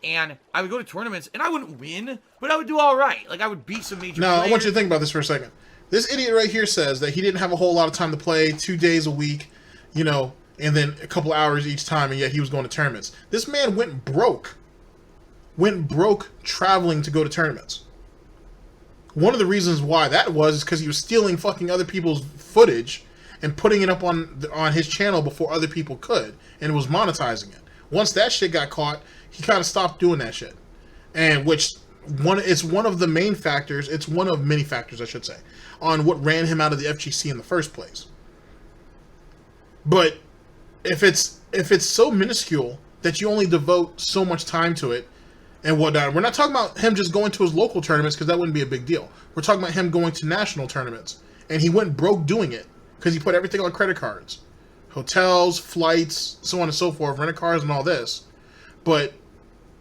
and I would go to tournaments, and I wouldn't win, but I would do all right. Like I would beat some major Now players. I want you to think about this for a second. This idiot right here says that he didn't have a whole lot of time to play, 2 days a week, and then a couple hours each time, and yet he was going to tournaments. This man went broke. Went broke traveling to go to tournaments. One of the reasons why that was is because he was stealing fucking other people's footage and putting it up on his channel before other people could, and was monetizing it. Once that shit got caught, he kind of stopped doing that shit. And it's one of the main factors, it's one of many factors, I should say, on what ran him out of the FGC in the first place. But if it's so minuscule that you only devote so much time to it and whatnot. We're not talking about him just going to his local tournaments, because that wouldn't be a big deal. We're talking about him going to national tournaments, and he went broke doing it because he put everything on credit cards, hotels, flights, so on and so forth, rental cars and all this. But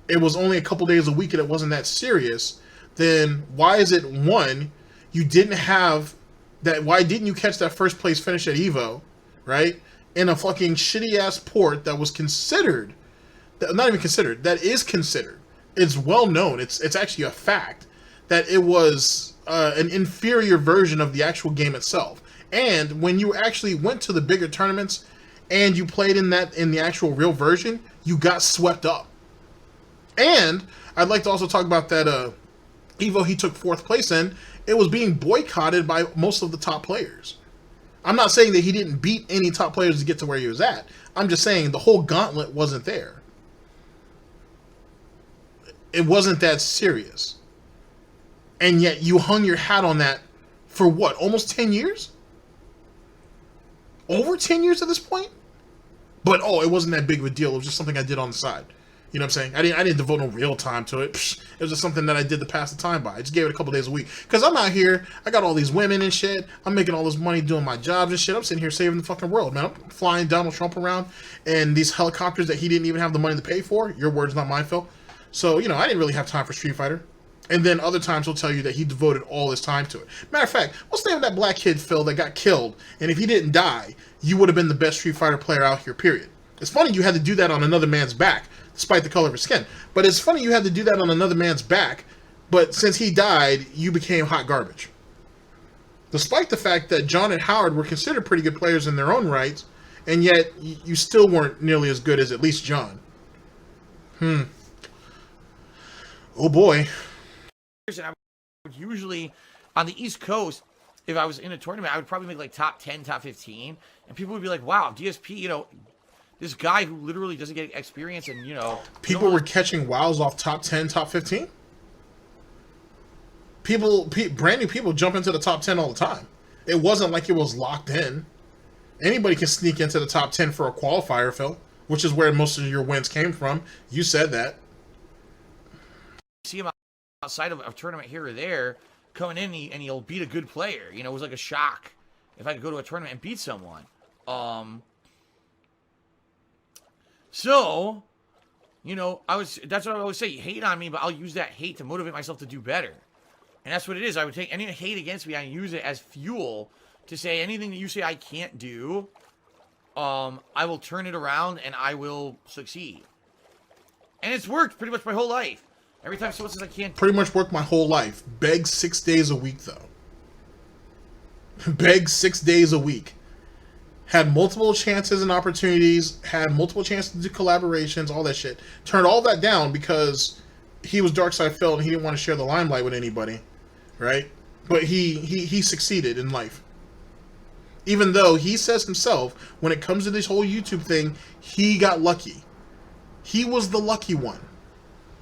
it was only a couple days a week and it wasn't that serious. Then why is it, one, you didn't have that? Why didn't you catch that first place finish at Evo, right? In a fucking shitty ass port that was considered, not even considered, that is considered. It's well known. It's actually a fact that it was an inferior version of the actual game itself. And when you actually went to the bigger tournaments and you played in the actual real version, you got swept up. And I'd like to also talk about that Evo he took 4th place in. It was being boycotted by most of the top players. I'm not saying that he didn't beat any top players to get to where he was at. I'm just saying the whole gauntlet wasn't there. It wasn't that serious. And yet you hung your hat on that for what? Almost 10 years? Over 10 years at this point? But, oh, it wasn't that big of a deal. It was just something I did on the side. You know what I'm saying? I didn't devote no real time to it. Psh, it was just something that I did to pass the time by. I just gave it a couple days a week. Because I'm out here, I got all these women and shit. I'm making all this money doing my jobs and shit. I'm sitting here saving the fucking world, man. I'm flying Donald Trump around in these helicopters that he didn't even have the money to pay for. Your words, not mine, Phil. So, you know, I didn't really have time for Street Fighter. And then other times he'll tell you that he devoted all his time to it. Matter of fact, what's the name of that black kid, Phil, that got killed? And if he didn't die, you would have been the best Street Fighter player out here, period. It's funny you had to do that on another man's back, despite the color of his skin. But it's funny you had to do that on another man's back, but since he died, you became hot garbage. Despite the fact that John and Howard were considered pretty good players in their own rights, and yet you still weren't nearly as good as at least John. Oh boy. And I would usually, on the East Coast, if I was in a tournament, I would probably make like top 10, top 15. And people would be like, wow, DSP, you know, this guy who literally doesn't get experience and, you know. People were catching wows off top 10, top 15? Brand new people jump into the top 10 all the time. It wasn't like it was locked in. Anybody can sneak into the top 10 for a qualifier, Phil, which is where most of your wins came from. You said that. See him outside of a tournament here or there, coming in and he'll beat a good player. You know, it was like a shock if I could go to a tournament and beat someone. So, you know, that's what I always say. You hate on me, but I'll use that hate to motivate myself to do better. And that's what it is. I would take any hate against me, I use it as fuel to say anything that you say I can't do, I will turn it around and I will succeed. And it's worked pretty much my whole life. Every time someone says I can't... Pretty much worked my whole life. Beg 6 days a week, though. Beg 6 days a week. Had multiple chances and opportunities. Had multiple chances to do collaborations, all that shit. Turned all that down because he was DarkSydePhil and he didn't want to share the limelight with anybody. Right? But he succeeded in life. Even though he says himself, when it comes to this whole YouTube thing, he got lucky. He was the lucky one.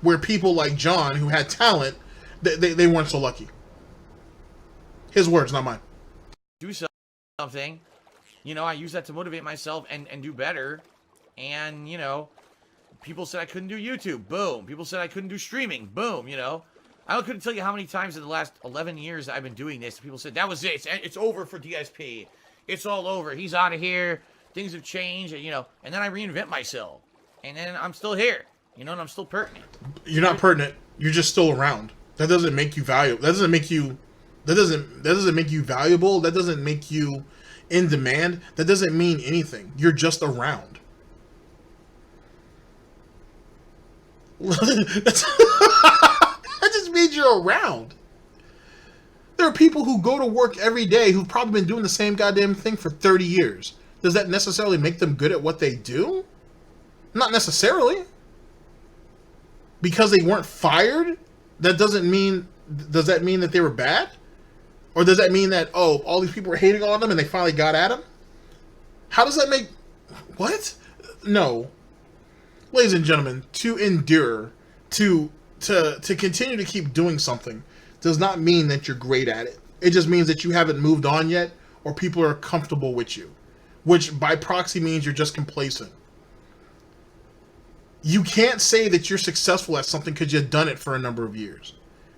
Where people like John, who had talent, they weren't so lucky. His words, not mine. Do something. You know, I use that to motivate myself and do better. And, you know, people said I couldn't do YouTube. Boom. People said I couldn't do streaming. Boom, you know. I couldn't tell you how many times in the last 11 years I've been doing this. People said, that was it. It's over for DSP. It's all over. He's out of here. Things have changed, you know. And then I reinvent myself. And then I'm still here. You know, and I'm still pertinent. You're not pertinent. You're just still around. That doesn't make you valuable. That doesn't make you valuable. That doesn't make you in demand. That doesn't mean anything. You're just around. That just means you're around. There are people who go to work every day who've probably been doing the same goddamn thing for 30 years. Does that necessarily make them good at what they do? Not necessarily. Because they weren't fired, that doesn't mean... Does that mean that they were bad? Or does that mean that, oh, all these people were hating on them and they finally got at them? How does that make... What? No. Ladies and gentlemen, to endure, to continue to keep doing something, does not mean that you're great at it. It just means that you haven't moved on yet, or people are comfortable with you. Which, by proxy, means you're just complacent. You can't say that you're successful at something because you've done it for a number of years.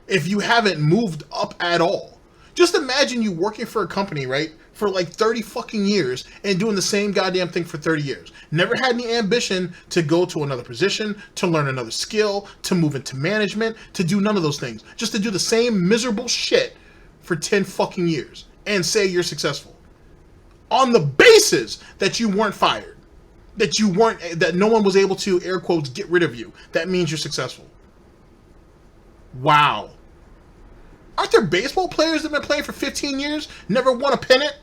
If you haven't moved up at all. Just imagine you working for a company, right, for like 30 fucking years and doing the same goddamn thing for 30 years. Never had any ambition to go to another position, to learn another skill, to move into management, to do none of those things. Just to do the same miserable shit for 10 fucking years and say you're successful. On the basis that you weren't fired. That no one was able to, air quotes, get rid of you. That means you're successful. Wow. Aren't there baseball players that have been playing for 15 years, never won a pennant,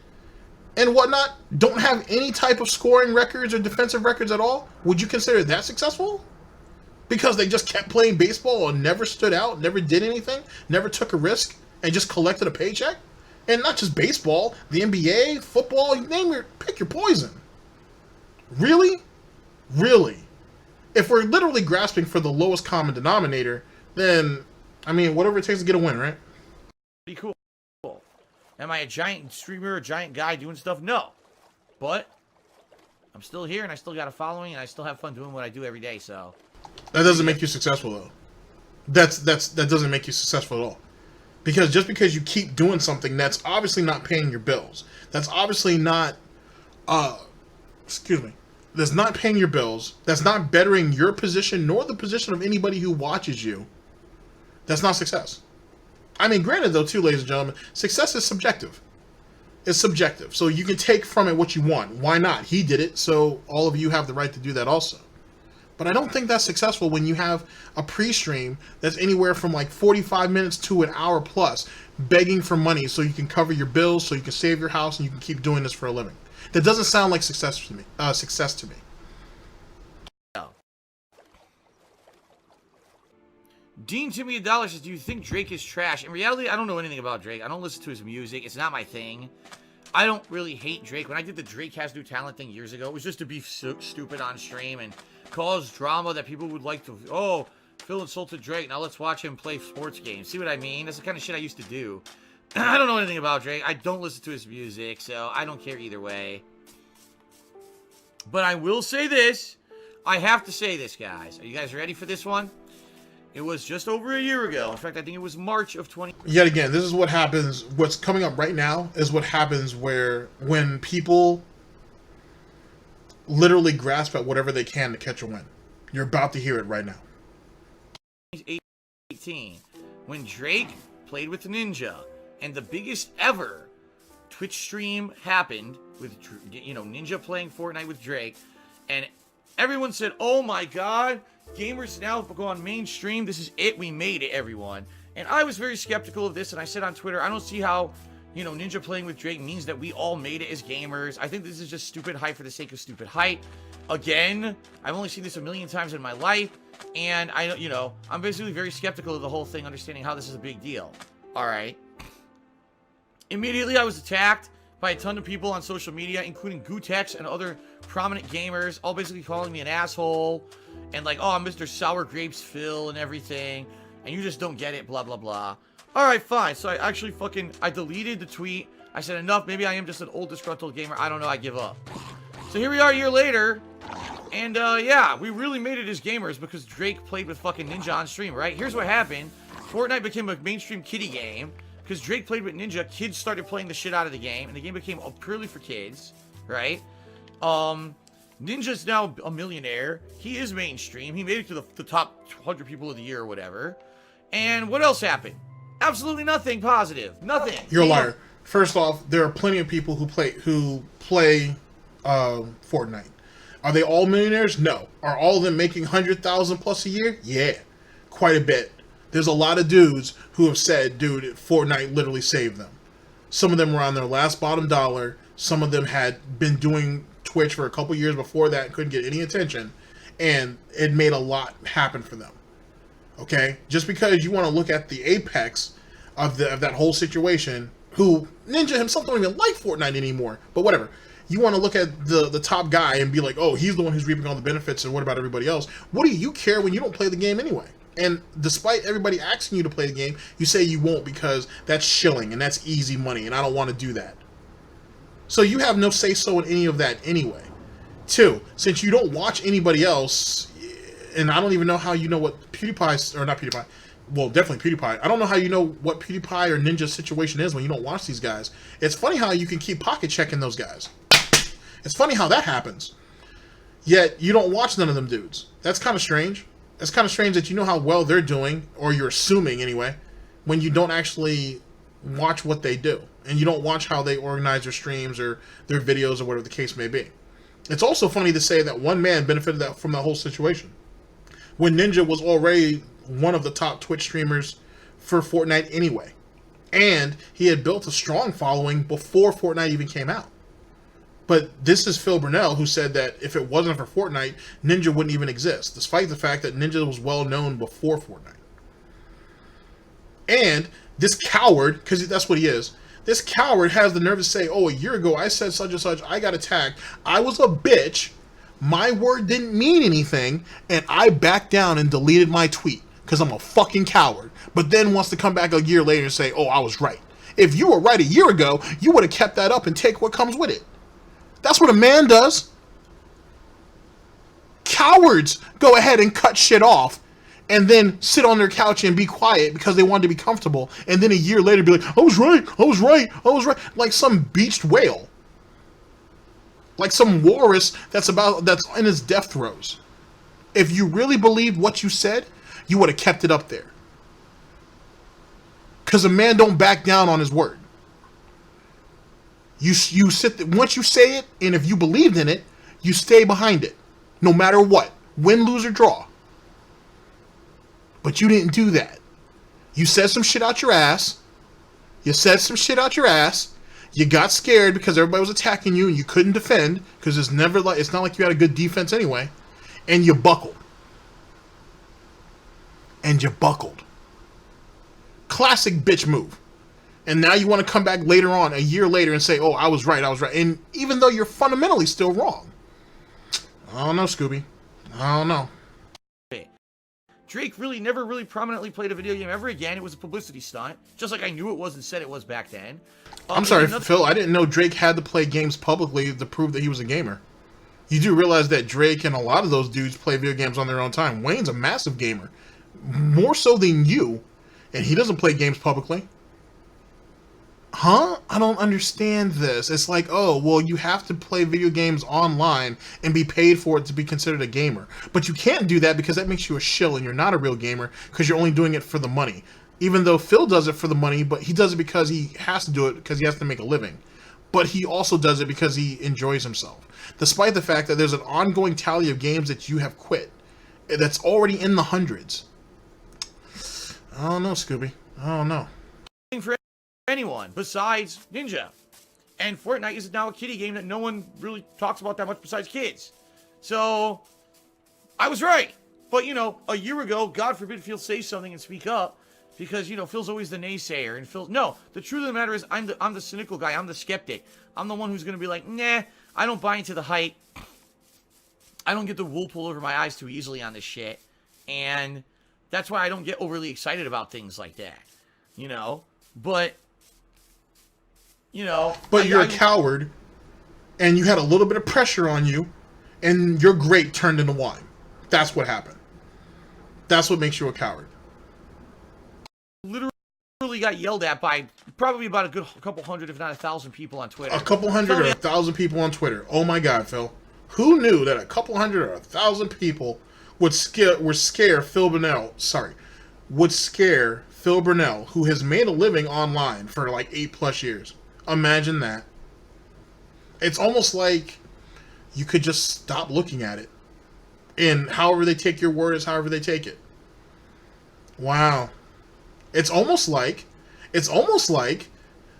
and whatnot, don't have any type of scoring records or defensive records at all? Would you consider that successful? Because they just kept playing baseball and never stood out, never did anything, never took a risk, and just collected a paycheck? And not just baseball, the NBA, football, you name your, pick your poison. Really? Really? If we're literally grasping for the lowest common denominator, then, I mean, whatever it takes to get a win, right? Pretty cool. Am I a giant streamer, a giant guy doing stuff? No. But I'm still here, and I still got a following, and I still have fun doing what I do every day, so. That doesn't make you successful, though. That doesn't make you successful at all. Because just because you keep doing something that's obviously not paying your bills, that's obviously not, that's not paying your bills, that's not bettering your position nor the position of anybody who watches you, that's not success. I mean, granted, though, too, ladies and gentlemen, success is subjective. It's subjective. So you can take from it what you want. Why not? He did it, so all of you have the right to do that also. But I don't think that's successful when you have a pre-stream that's anywhere from like 45 minutes to an hour plus begging for money so you can cover your bills, so you can save your house, and you can keep doing this for a living. That doesn't sound like success to me. No. Dean Timmy $1 says, do you think Drake is trash? In reality, I don't know anything about Drake. I don't listen to his music. It's not my thing. I don't really hate Drake. When I did the Drake Has New Talent thing years ago, it was just to be stupid on stream and cause drama that people would like to, oh, Phil insulted Drake, now let's watch him play sports games. See what I mean? That's the kind of shit I used to do. I don't know anything about Drake. I don't listen to his music, so I don't care either way. But I will say this. I have to say this, guys. Are you guys ready for this one? It was just over a year ago. In fact, I think it was March of 20... Yet again, this is what happens. What's coming up right now is what happens when people literally grasp at whatever they can to catch a win. You're about to hear it right now. 2018, when Drake played with Ninja, and the biggest ever Twitch stream happened with, you know, Ninja playing Fortnite with Drake, and everyone said, oh my god, gamers now go on mainstream, this is it, we made it, everyone. And I was very skeptical of this, and I said on Twitter, I don't see how, you know, Ninja playing with Drake means that we all made it as gamers. I think this is just stupid hype for the sake of stupid hype. Again, I've only seen this a million times in my life, and I'm basically very skeptical of the whole thing, understanding how this is a big deal. Alright. Immediately, I was attacked by a ton of people on social media, including Gutex and other prominent gamers, all basically calling me an asshole, and like, oh, I'm Mr. Sour Grapes Phil and everything, and you just don't get it, blah, blah, blah. Alright, fine. So I actually I deleted the tweet. I said, enough, maybe I am just an old disgruntled gamer. I don't know, I give up. So here we are a year later, and yeah, we really made it as gamers because Drake played with fucking Ninja on stream, right? Here's what happened. Fortnite became a mainstream kiddie game. Because Drake played with Ninja, kids started playing the shit out of the game, and the game became purely for kids, right? Ninja's now a millionaire. He is mainstream. He made it to the top 100 people of the year or whatever. And what else happened? Absolutely nothing positive. Nothing. You're a liar. First off, there are plenty of people who play Fortnite. Are they all millionaires? No. Are all of them making 100,000 plus a year? Yeah, quite a bit. There's a lot of dudes who have said, dude, Fortnite literally saved them. Some of them were on their last bottom dollar. Some of them had been doing Twitch for a couple years before that and couldn't get any attention. And it made a lot happen for them. Okay? Just because you want to look at the apex of that whole situation, who Ninja himself don't even like Fortnite anymore, but whatever. You want to look at the top guy and be like, oh, he's the one who's reaping all the benefits, and what about everybody else? What do you care when you don't play the game anyway? And despite everybody asking you to play the game, you say you won't because that's shilling and that's easy money, and I don't want to do that. So you have no say-so in any of that anyway. Two, since you don't watch anybody else, and I don't even know how you know what PewDiePie, or not PewDiePie, well, definitely PewDiePie. I don't know how you know what PewDiePie or Ninja's situation is when you don't watch these guys. It's funny how you can keep pocket checking those guys. It's funny how that happens. Yet, you don't watch none of them dudes. That's kind of strange. It's kind of strange that you know how well they're doing, or you're assuming anyway, when you don't actually watch what they do. And you don't watch how they organize their streams or their videos or whatever the case may be. It's also funny to say that one man benefited from that whole situation, when Ninja was already one of the top Twitch streamers for Fortnite anyway. And he had built a strong following before Fortnite even came out. But this is Phil Burnell, who said that if it wasn't for Fortnite, Ninja wouldn't even exist, despite the fact that Ninja was well known before Fortnite. And this coward, because that's what he is, this coward has the nerve to say, oh, a year ago I said such and such, I got attacked, I was a bitch, my word didn't mean anything, and I backed down and deleted my tweet because I'm a fucking coward. But then wants to come back a year later and say, oh, I was right. If you were right a year ago, you would have kept that up and take what comes with it. That's what a man does. Cowards go ahead and cut shit off and then sit on their couch and be quiet because they wanted to be comfortable, and then a year later be like, I was right, I was right, I was right. Like some beached whale. Like some walrus that's in his death throes. If you really believed what you said, you would have kept it up there. Because a man don't back down on his word. You once you say it, and if you believed in it, you stay behind it. No matter what. Win, lose, or draw. But you didn't do that. You said some shit out your ass. You said some shit out your ass. You got scared because everybody was attacking you and you couldn't defend, because it's not like you had a good defense anyway. And you buckled. And you buckled. Classic bitch move. And now you want to come back later on, a year later, and say, oh, I was right, I was right. And even though you're fundamentally still wrong. I don't know, Scooby. I don't know. Drake never really prominently played a video game ever again. It was a publicity stunt. Just like I knew it was and said it was back then. I'm sorry, Phil. I didn't know Drake had to play games publicly to prove that he was a gamer. You do realize that Drake and a lot of those dudes play video games on their own time. Wayne's a massive gamer. More so than you. And he doesn't play games publicly. Huh? I don't understand this. It's like, oh, well, you have to play video games online and be paid for it to be considered a gamer. But you can't do that because that makes you a shill and you're not a real gamer because you're only doing it for the money. Even though Phil does it for the money, but he does it because he has to do it because he has to make a living. But he also does it because he enjoys himself. Despite the fact that there's an ongoing tally of games that you have quit that's already in the hundreds. I don't know, Scooby. I don't know. For anyone besides Ninja. And Fortnite is now a kiddie game that no one really talks about that much besides kids. So, I was right. But, you know, a year ago, God forbid Phil say something and speak up. Because, you know, Phil's always the naysayer. And Phil... No, the truth of the matter is I'm the cynical guy. I'm the skeptic. I'm the one who's going to be like, nah, I don't buy into the hype. I don't get the wool pulled over my eyes too easily on this shit. And that's why I don't get overly excited about things like that. You know? But... You know... But you're a coward. And you had a little bit of pressure on you. And your grape turned into wine. That's what happened. That's what makes you a coward. Literally got yelled at by probably about a good couple hundred, if not 1,000 people on Twitter. A couple hundred or 1,000 people on Twitter. Oh my God, Phil. Who knew that a couple hundred or 1,000 people would scare Phil Burnell? Sorry. Would scare Phil Burnell, who has made a living online for like 8+ years. Imagine that. It's almost like you could just stop looking at it. And however they take your word is however they take it. Wow. It's almost like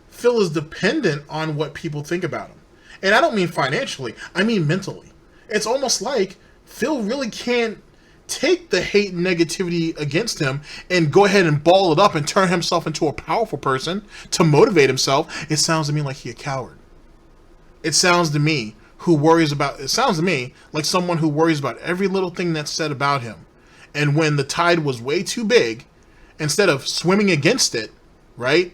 Phil is dependent on what people think about him. And I don't mean financially, I mean mentally. It's almost like Phil really can't take the hate and negativity against him and go ahead and ball it up and turn himself into a powerful person to motivate himself. It sounds to me like he's a coward. It sounds to me like someone who worries about every little thing that's said about him. And when the tide was way too big, instead of swimming against it, right?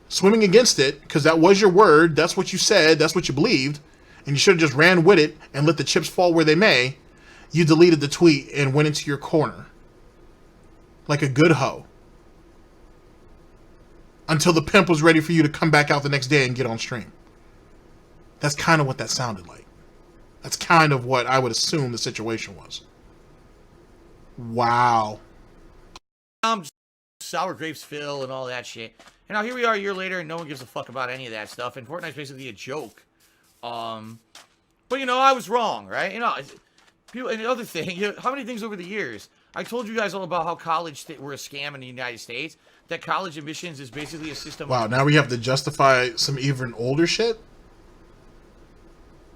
Swimming against it, because that was your word, that's what you said, that's what you believed, and you should have just ran with it and let the chips fall where they may. you deleted the tweet and went into your corner like a good hoe until the pimp was ready for you to come back out the next day and get on stream. That's kind of what that sounded like. That's kind of what I would assume the situation was. Wow. Sour grapes Phil and all that shit. And now here we are a year later and no one gives a fuck about any of that stuff. And Fortnite's basically a joke. But you know, I was wrong, right? You know, people, and the other thing, you know, how many things over the years? I told you guys all about how college were a scam in the United States. That college admissions is basically a system. Wow, now we have to justify some even older shit?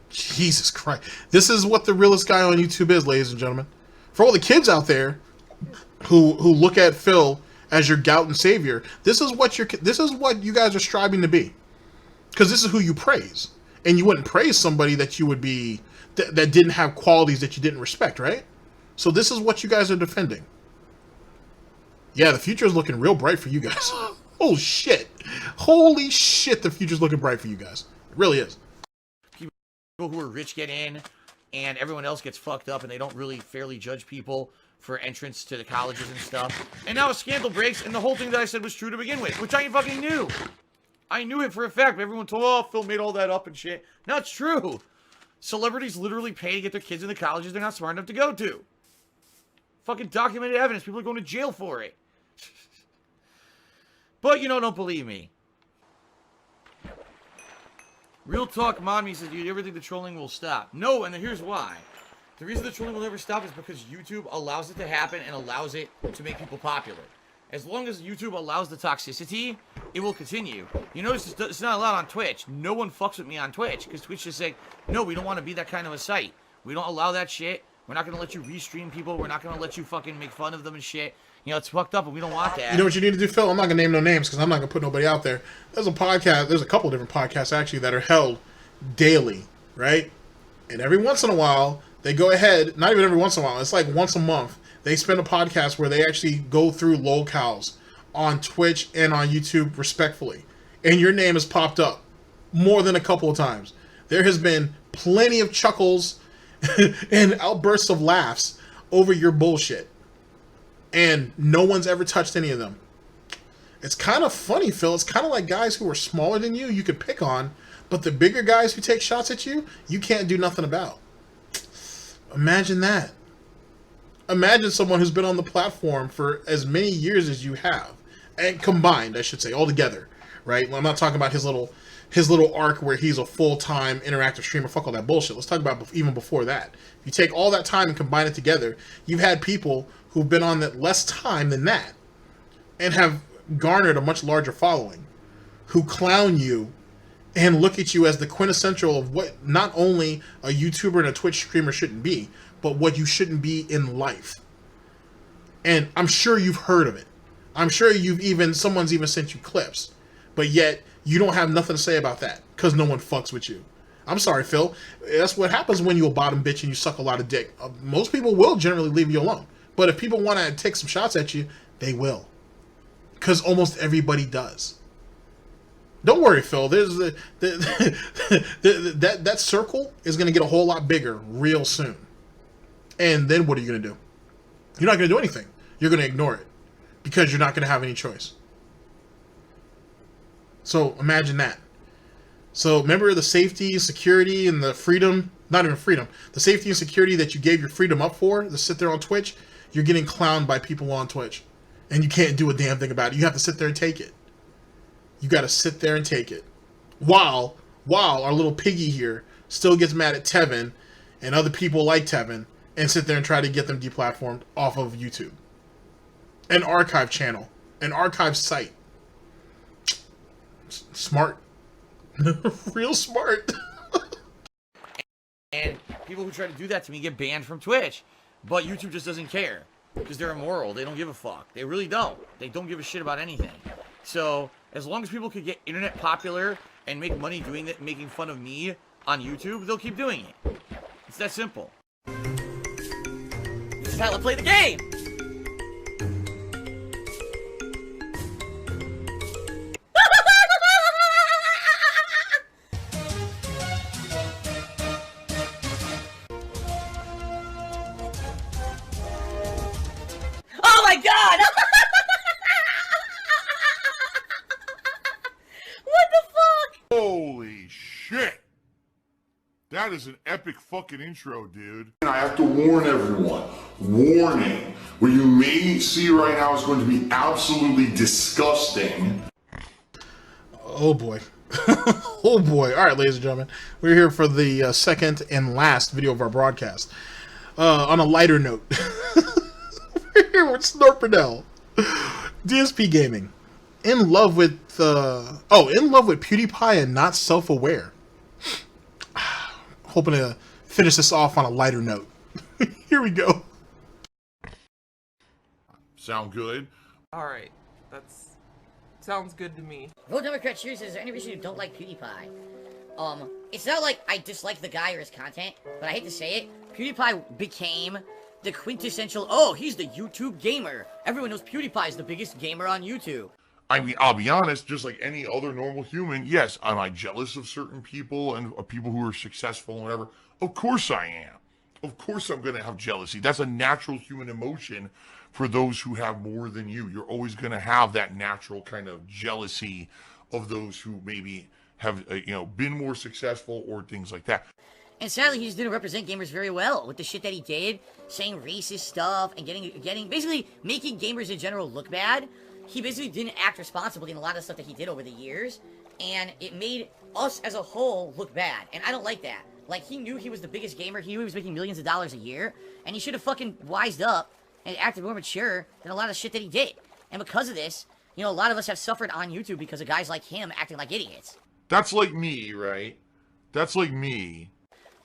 Jesus Christ. This is what the realest guy on YouTube is, ladies and gentlemen. For all the kids out there who look at Phil as your gout and savior, this is what you guys are striving to be. Because this is who you praise. And you wouldn't praise somebody that you would be that didn't have qualities that you didn't respect, right? So this is what you guys are defending. Yeah, the future is looking real bright for you guys. Oh shit. Holy shit, the future's looking bright for you guys. It really is. People who are rich get in, and everyone else gets fucked up, and they don't really fairly judge people for entrance to the colleges and stuff. And now a scandal breaks, and the whole thing that I said was true to begin with, which I fucking knew. I knew it for a fact, but everyone told, oh, Phil made all that up and shit. No, it's true. Celebrities literally pay to get their kids in the colleges they're not smart enough to go to. Fucking documented evidence. People are going to jail for it. But, you know, don't believe me. Real Talk Mommy says, do you ever think the trolling will stop? No, and here's why. The reason the trolling will never stop is because YouTube allows it to happen and allows it to make people popular. As long as YouTube allows the toxicity, it will continue. You notice it's not allowed on Twitch. No one fucks with me on Twitch because Twitch just say, no, we don't want to be that kind of a site. We don't allow that shit. We're not going to let you restream people. We're not going to let you fucking make fun of them and shit. You know, it's fucked up and we don't want that. You know what you need to do, Phil? I'm not going to name no names because I'm not going to put nobody out there. There's a podcast, there's a couple different podcasts actually that are held daily, right? And every once in a while, they go ahead, not even every once in a while, it's like once a month, they spend a podcast where they actually go through locales on Twitch and on YouTube respectfully. And your name has popped up more than a couple of times. There has been plenty of chuckles and outbursts of laughs over your bullshit. And no one's ever touched any of them. It's kind of funny, Phil. It's kind of like guys who are smaller than you could pick on, but the bigger guys who take shots at you, you can't do nothing about. Imagine that. Imagine someone who's been on the platform for as many years as you have. And combined, I should say, all together, right? I'm not talking about his little arc where he's a full-time interactive streamer. Fuck all that bullshit. Let's talk about even before that. If you take all that time and combine it together, you've had people who've been on that less time than that and have garnered a much larger following, who clown you and look at you as the quintessential of what not only a YouTuber and a Twitch streamer shouldn't be, but what you shouldn't be in life. And I'm sure you've heard of it. I'm sure someone's even sent you clips, but yet you don't have nothing to say about that because no one fucks with you. I'm sorry, Phil. That's what happens when you're a bottom bitch and you suck a lot of dick. Most people will generally leave you alone. But if people want to take some shots at you, they will. Because almost everybody does. Don't worry, Phil. There's that circle is going to get a whole lot bigger real soon. And then what are you going to do? You're not going to do anything. You're going to ignore it. Because you're not going to have any choice. So imagine that. So remember the safety, security, and the freedom, not even freedom, the safety and security that you gave your freedom up for to sit there on Twitch, you're getting clowned by people on Twitch. And you can't do a damn thing about it. You have to sit there and take it. You got to sit there and take it. While our little piggy here still gets mad at Tevin and other people like Tevin and sit there and try to get them deplatformed off of YouTube. An archive channel. An archive site. Smart. Real smart. And people who try to do that to me get banned from Twitch. But YouTube just doesn't care. Because they're immoral. They don't give a fuck. They really don't. They don't give a shit about anything. So, as long as people could get internet popular and make money doing it, making fun of me on YouTube, they'll keep doing it. It's that simple. This is how to play the game! That is an epic fucking intro, dude. And I have to warn everyone, warning, what you may see right now is going to be absolutely disgusting. Oh boy. Oh boy. Alright, ladies and gentlemen. We're here for the second and last video of our broadcast. On a lighter note. We're here with Snort Burnell. Dspgaming. In love with in love with Pewdiepie and not self-aware. Hoping to finish this off on a lighter note. Here we go. Sound good? Alright, that's... sounds good to me. Vote Democrat cheers. Is there any reason you don't like PewDiePie? It's not like I dislike the guy or his content, but I hate to say it, PewDiePie became the quintessential, oh, he's the YouTube gamer. Everyone knows PewDiePie is the biggest gamer on YouTube. I mean, I'll be honest, just like any other normal human, yes, am I jealous of certain people and people who are successful and whatever? Of course I am. Of course I'm going to have jealousy. That's a natural human emotion for those who have more than you. You're always going to have that natural kind of jealousy of those who maybe have, been more successful or things like that. And sadly, he just didn't represent gamers very well with the shit that he did, saying racist stuff and getting basically making gamers in general look bad. He basically didn't act responsibly in a lot of the stuff that he did over the years, and it made us as a whole look bad, and I don't like that. Like, he knew he was the biggest gamer, he knew he was making millions of dollars a year, and he should have fucking wised up and acted more mature than a lot of shit that he did. And because of this, a lot of us have suffered on YouTube because of guys like him acting like idiots. That's like me, right? That's like me.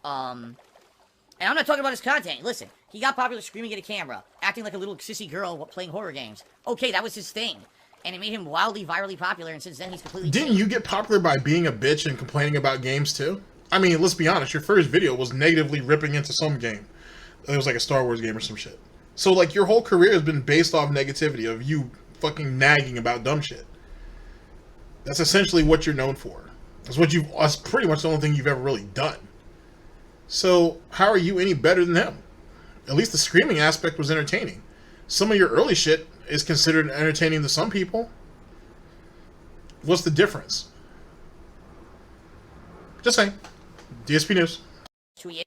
And I'm not talking about his content. Listen, he got popular screaming at a camera, acting like a little sissy girl playing horror games. Okay, that was his thing. And it made him wildly, virally popular, and since then he's completely... Didn't you get popular by being a bitch and complaining about games too? I mean, let's be honest, your first video was negatively ripping into some game. It was like a Star Wars game or some shit. So, like, your whole career has been based off negativity, of you fucking nagging about dumb shit. That's essentially what you're known for. That's pretty much the only thing you've ever really done. So, how are you any better than him? At least the screaming aspect was entertaining. Some of your early shit is considered entertaining to some people. What's the difference? Just saying. DSP News. 2 years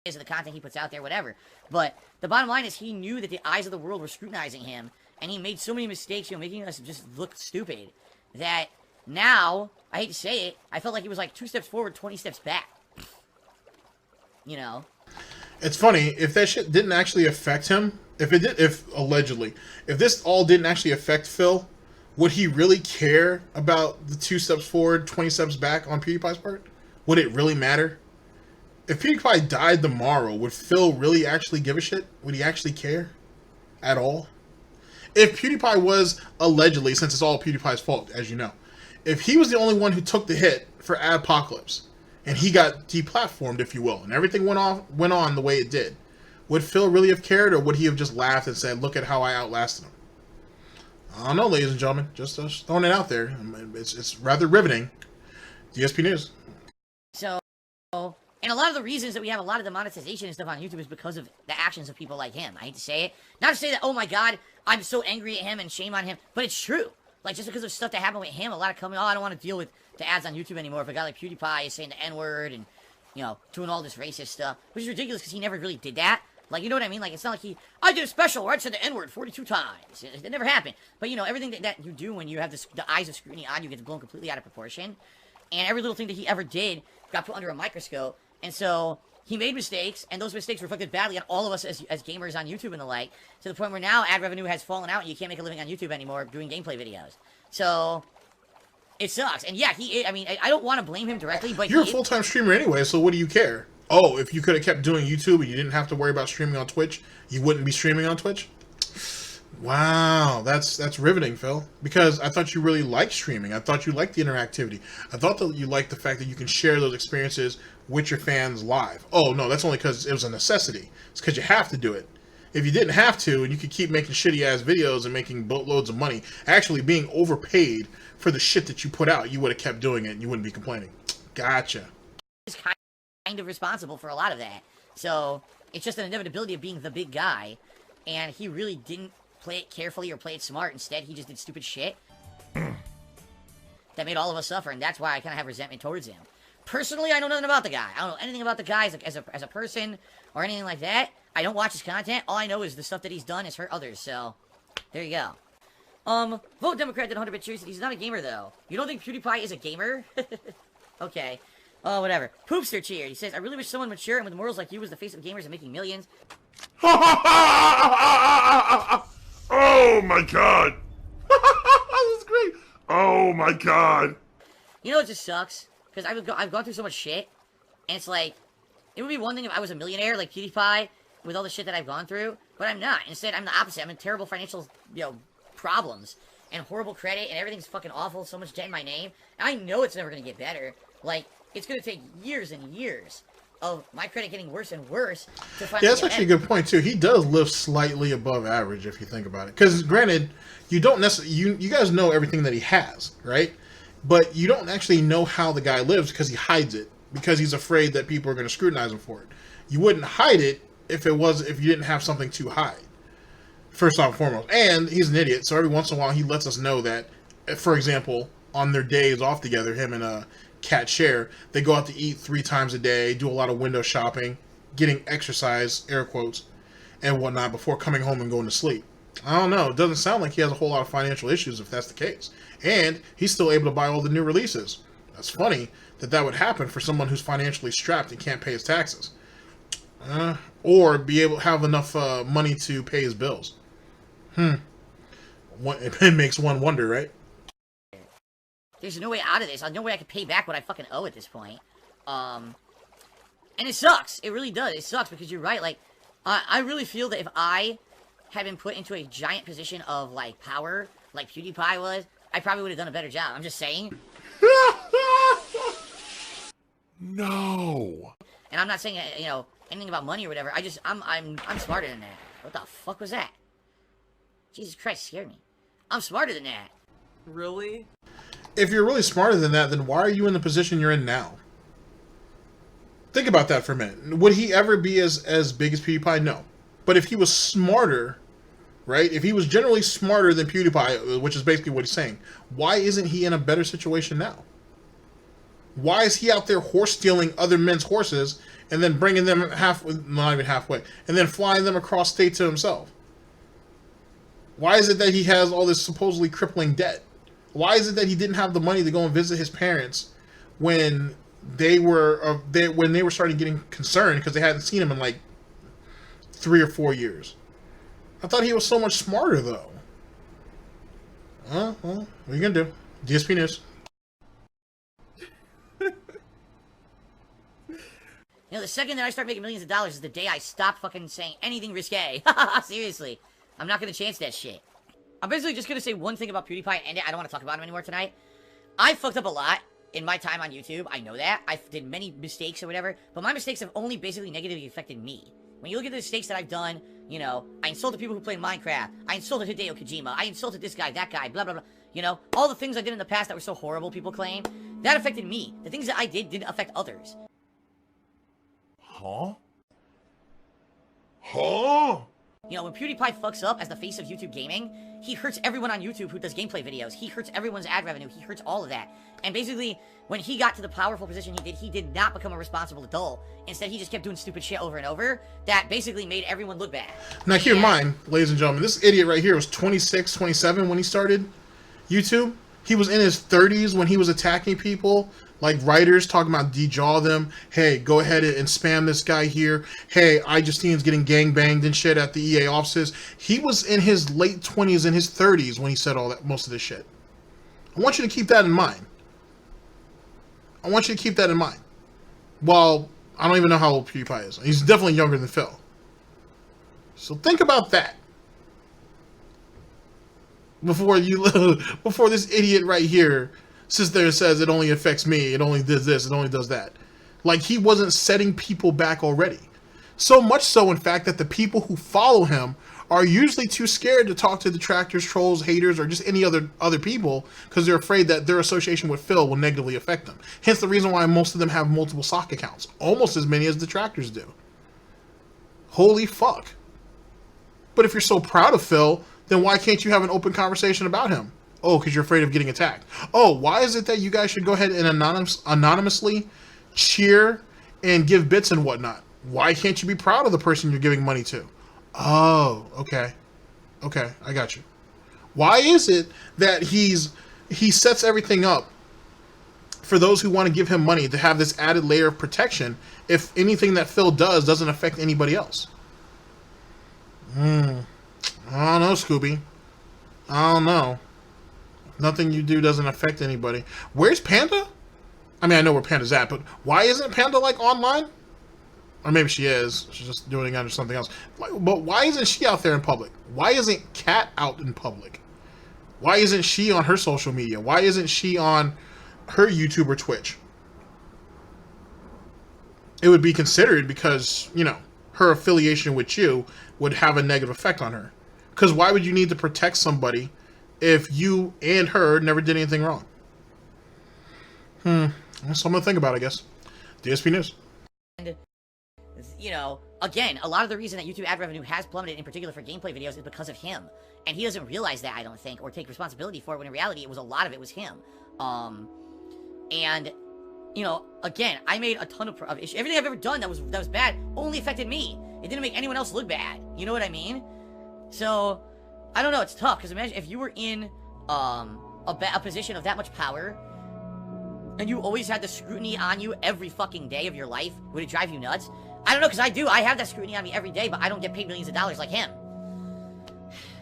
of the content he puts out there, whatever. But the bottom line is he knew that the eyes of the world were scrutinizing him, and he made so many mistakes, making us just look stupid, that now, I hate to say it, I felt like he was like 2 steps forward, 20 steps back. It's funny, if that shit didn't actually affect him, if this all didn't actually affect Phil, would he really care about the 2 steps forward, 20 steps back on PewDiePie's part? Would it really matter? If PewDiePie died tomorrow, would Phil really actually give a shit? Would he actually care? At all? If PewDiePie was, allegedly, since it's all PewDiePie's fault, as you know, if he was the only one who took the hit for Adpocalypse, and he got deplatformed, if you will, and everything went on the way it did, would Phil really have cared, or would he have just laughed and said, look at how I outlasted him? I don't know, ladies and gentlemen. Just throwing it out there. It's rather riveting. DSP News. So, and a lot of the reasons that we have a lot of the monetization and stuff on YouTube is because of the actions of people like him. I hate to say it. Not to say that, oh my god, I'm so angry at him and shame on him, but it's true. Like, just because of stuff that happened with him, a lot of coming, oh, I don't want to deal with the ads on YouTube anymore. If a guy like PewDiePie is saying the N-word and, doing all this racist stuff, which is ridiculous because he never really did that. Like, you know what I mean? Like, it's not like I did a special where I said the N-word 42 times. It never happened. But, everything that you do when you have the eyes of scrutiny on you gets blown completely out of proportion. And every little thing that he ever did got put under a microscope. And so, he made mistakes, and those mistakes reflected badly on all of us as gamers on YouTube and the like, to the point where now ad revenue has fallen out and you can't make a living on YouTube anymore doing gameplay videos. So, it sucks. And yeah, I don't want to blame him directly, but you're a full-time streamer anyway, so what do you care? Oh, if you could have kept doing YouTube and you didn't have to worry about streaming on Twitch, you wouldn't be streaming on Twitch? Wow, that's riveting, Phil. Because I thought you really liked streaming. I thought you liked the interactivity. I thought that you liked the fact that you can share those experiences with your fans live. Oh, no, that's only because it was a necessity. It's because you have to do it. If you didn't have to, and you could keep making shitty-ass videos and making boatloads of money, actually being overpaid for the shit that you put out, you would have kept doing it and you wouldn't be complaining. Gotcha. He's kind of responsible for a lot of that. So, it's just an inevitability of being the big guy, and he really didn't play it carefully or play it smart. Instead, he just did stupid shit that made all of us suffer, and that's why I kind of have resentment towards him. Personally, I know nothing about the guy. I don't know anything about the guy as a person or anything like that. I don't watch his content. All I know is the stuff that he's done has hurt others, so there you go. Vote Democrat did 100% truth. He's not a gamer, though. You don't think PewDiePie is a gamer? Okay. Oh, whatever. Poopster cheered. He says, I really wish someone mature and with morals like you was the face of gamers and making millions. Oh my god! That was great! Oh my god! You know what just sucks? Because I've gone through so much shit, and it's like, it would be one thing if I was a millionaire like PewDiePie with all the shit that I've gone through, but I'm not. Instead, I'm the opposite. I'm in terrible financial, problems and horrible credit, and everything's fucking awful. So much debt in my name. And I know it's never gonna get better. Like, it's gonna take years and years of my credit getting worse and worse to finally. Yeah, that's actually a good point too. He does live slightly above average if you think about it. Because granted, you don't necessarily you guys know everything that he has, right? But you don't actually know how the guy lives because he hides it because he's afraid that people are going to scrutinize him for it. You wouldn't hide it if you didn't have something to hide. First and foremost, and he's an idiot, so every once in a while he lets us know that, for example, on their days off together, him and Cat share, they go out to eat 3 times a day, do a lot of window shopping, getting exercise, air quotes, and whatnot before coming home and going to sleep. I don't know. It doesn't sound like he has a whole lot of financial issues if that's the case. And he's still able to buy all the new releases. That's funny that would happen for someone who's financially strapped and can't pay his taxes. Or be able to have enough money to pay his bills. It makes one wonder, right? There's no way out of this. There's no way I can pay back what I fucking owe at this point. And it sucks. It really does. It sucks because you're right. Like, I really feel that if I had been put into a giant position of, like, power, like PewDiePie was, I probably would have done a better job. I'm just saying. No. And I'm not saying, anything about money or whatever. I'm smarter than that. What the fuck was that? Jesus Christ, scared me. I'm smarter than that. Really? If you're really smarter than that, then why are you in the position you're in now? Think about that for a minute. Would he ever be as big as PewDiePie? No. But if he was smarter, right? If he was generally smarter than PewDiePie, which is basically what he's saying, why isn't he in a better situation now? Why is he out there horse stealing other men's horses and then bringing them not even halfway, and then flying them across state to himself? Why is it that he has all this supposedly crippling debt? Why is it that he didn't have the money to go and visit his parents when they were starting getting concerned because they hadn't seen him in like 3 or 4 years? I thought he was so much smarter though. Well, what are you gonna do? Dspnews. The second that I start making millions of dollars is the day I stop fucking saying anything risque. Seriously. I'm not gonna chance that shit. I'm basically just gonna say one thing about PewDiePie and I don't want to talk about him anymore tonight. I fucked up a lot in my time on YouTube. I know that. I did many mistakes or whatever, but my mistakes have only basically negatively affected me. When you look at the mistakes that I've done, I insulted people who played Minecraft. I insulted Hideo Kojima. I insulted this guy, that guy, blah, blah, blah. All the things I did in the past that were so horrible, people claim, that affected me. The things that I did didn't affect others. Huh? Huh? When PewDiePie fucks up as the face of YouTube gaming, he hurts everyone on YouTube who does gameplay videos. He hurts everyone's ad revenue. He hurts all of that. And basically, when he got to the powerful position he did not become a responsible adult. Instead, he just kept doing stupid shit over and over that basically made everyone look bad. Now, keep in mind, ladies and gentlemen, this idiot right here was 26, 27 when he started YouTube. He was in his 30s when he was attacking people, like writers talking about de-jaw them. Hey, go ahead and spam this guy here. Hey, iJustine's getting gangbanged and shit at the EA offices. He was in his late 20s and his 30s when he said most of this shit. I want you to keep that in mind. Well, I don't even know how old PewDiePie is. He's definitely younger than Phil. So think about that. Before this idiot right here sits there and says it only affects me, it only does this, it only does that. Like he wasn't setting people back already. So much so, in fact, that the people who follow him are usually too scared to talk to detractors, trolls, haters, or just any other people because they're afraid that their association with Phil will negatively affect them. Hence the reason why most of them have multiple sock accounts. Almost as many as detractors do. Holy fuck. But if you're so proud of Phil, then why can't you have an open conversation about him? Oh, because you're afraid of getting attacked. Oh, why is it that you guys should go ahead and anonymously cheer and give bits and whatnot. Why can't you be proud of the person you're giving money to? Oh, okay. Okay, I got you. Why is it that he sets everything up for those who want to give him money to have this added layer of protection if anything that Phil does doesn't affect anybody else? I don't know, Scooby. I don't know. Nothing you do doesn't affect anybody. Where's Panda? I mean, I know where Panda's at, but why isn't Panda, like, online? Or maybe she is. She's just doing it under something else. But why isn't she out there in public? Why isn't Kat out in public? Why isn't she on her social media? Why isn't she on her YouTube or Twitch? It would be considered because, you know, her affiliation with you would have a negative effect on her. Because why would you need to protect somebody if you and her never did anything wrong? Something to think about, I guess. DSP News. And, you know, again, a lot of the reason that YouTube ad revenue has plummeted, in particular for gameplay videos, is because of him. And he doesn't realize that, I don't think, or take responsibility for it, when in reality, it was a lot of it was him. And, you know, again, I made a ton of issues. Everything I've ever done that was bad only affected me. It didn't make anyone else look bad. You know what I mean? So, I don't know, it's tough, because imagine if you were in a position of that much power, and you always had the scrutiny on you every fucking day of your life, would it drive you nuts? I don't know, because I do. I have that scrutiny on me every day, but I don't get paid millions of dollars like him.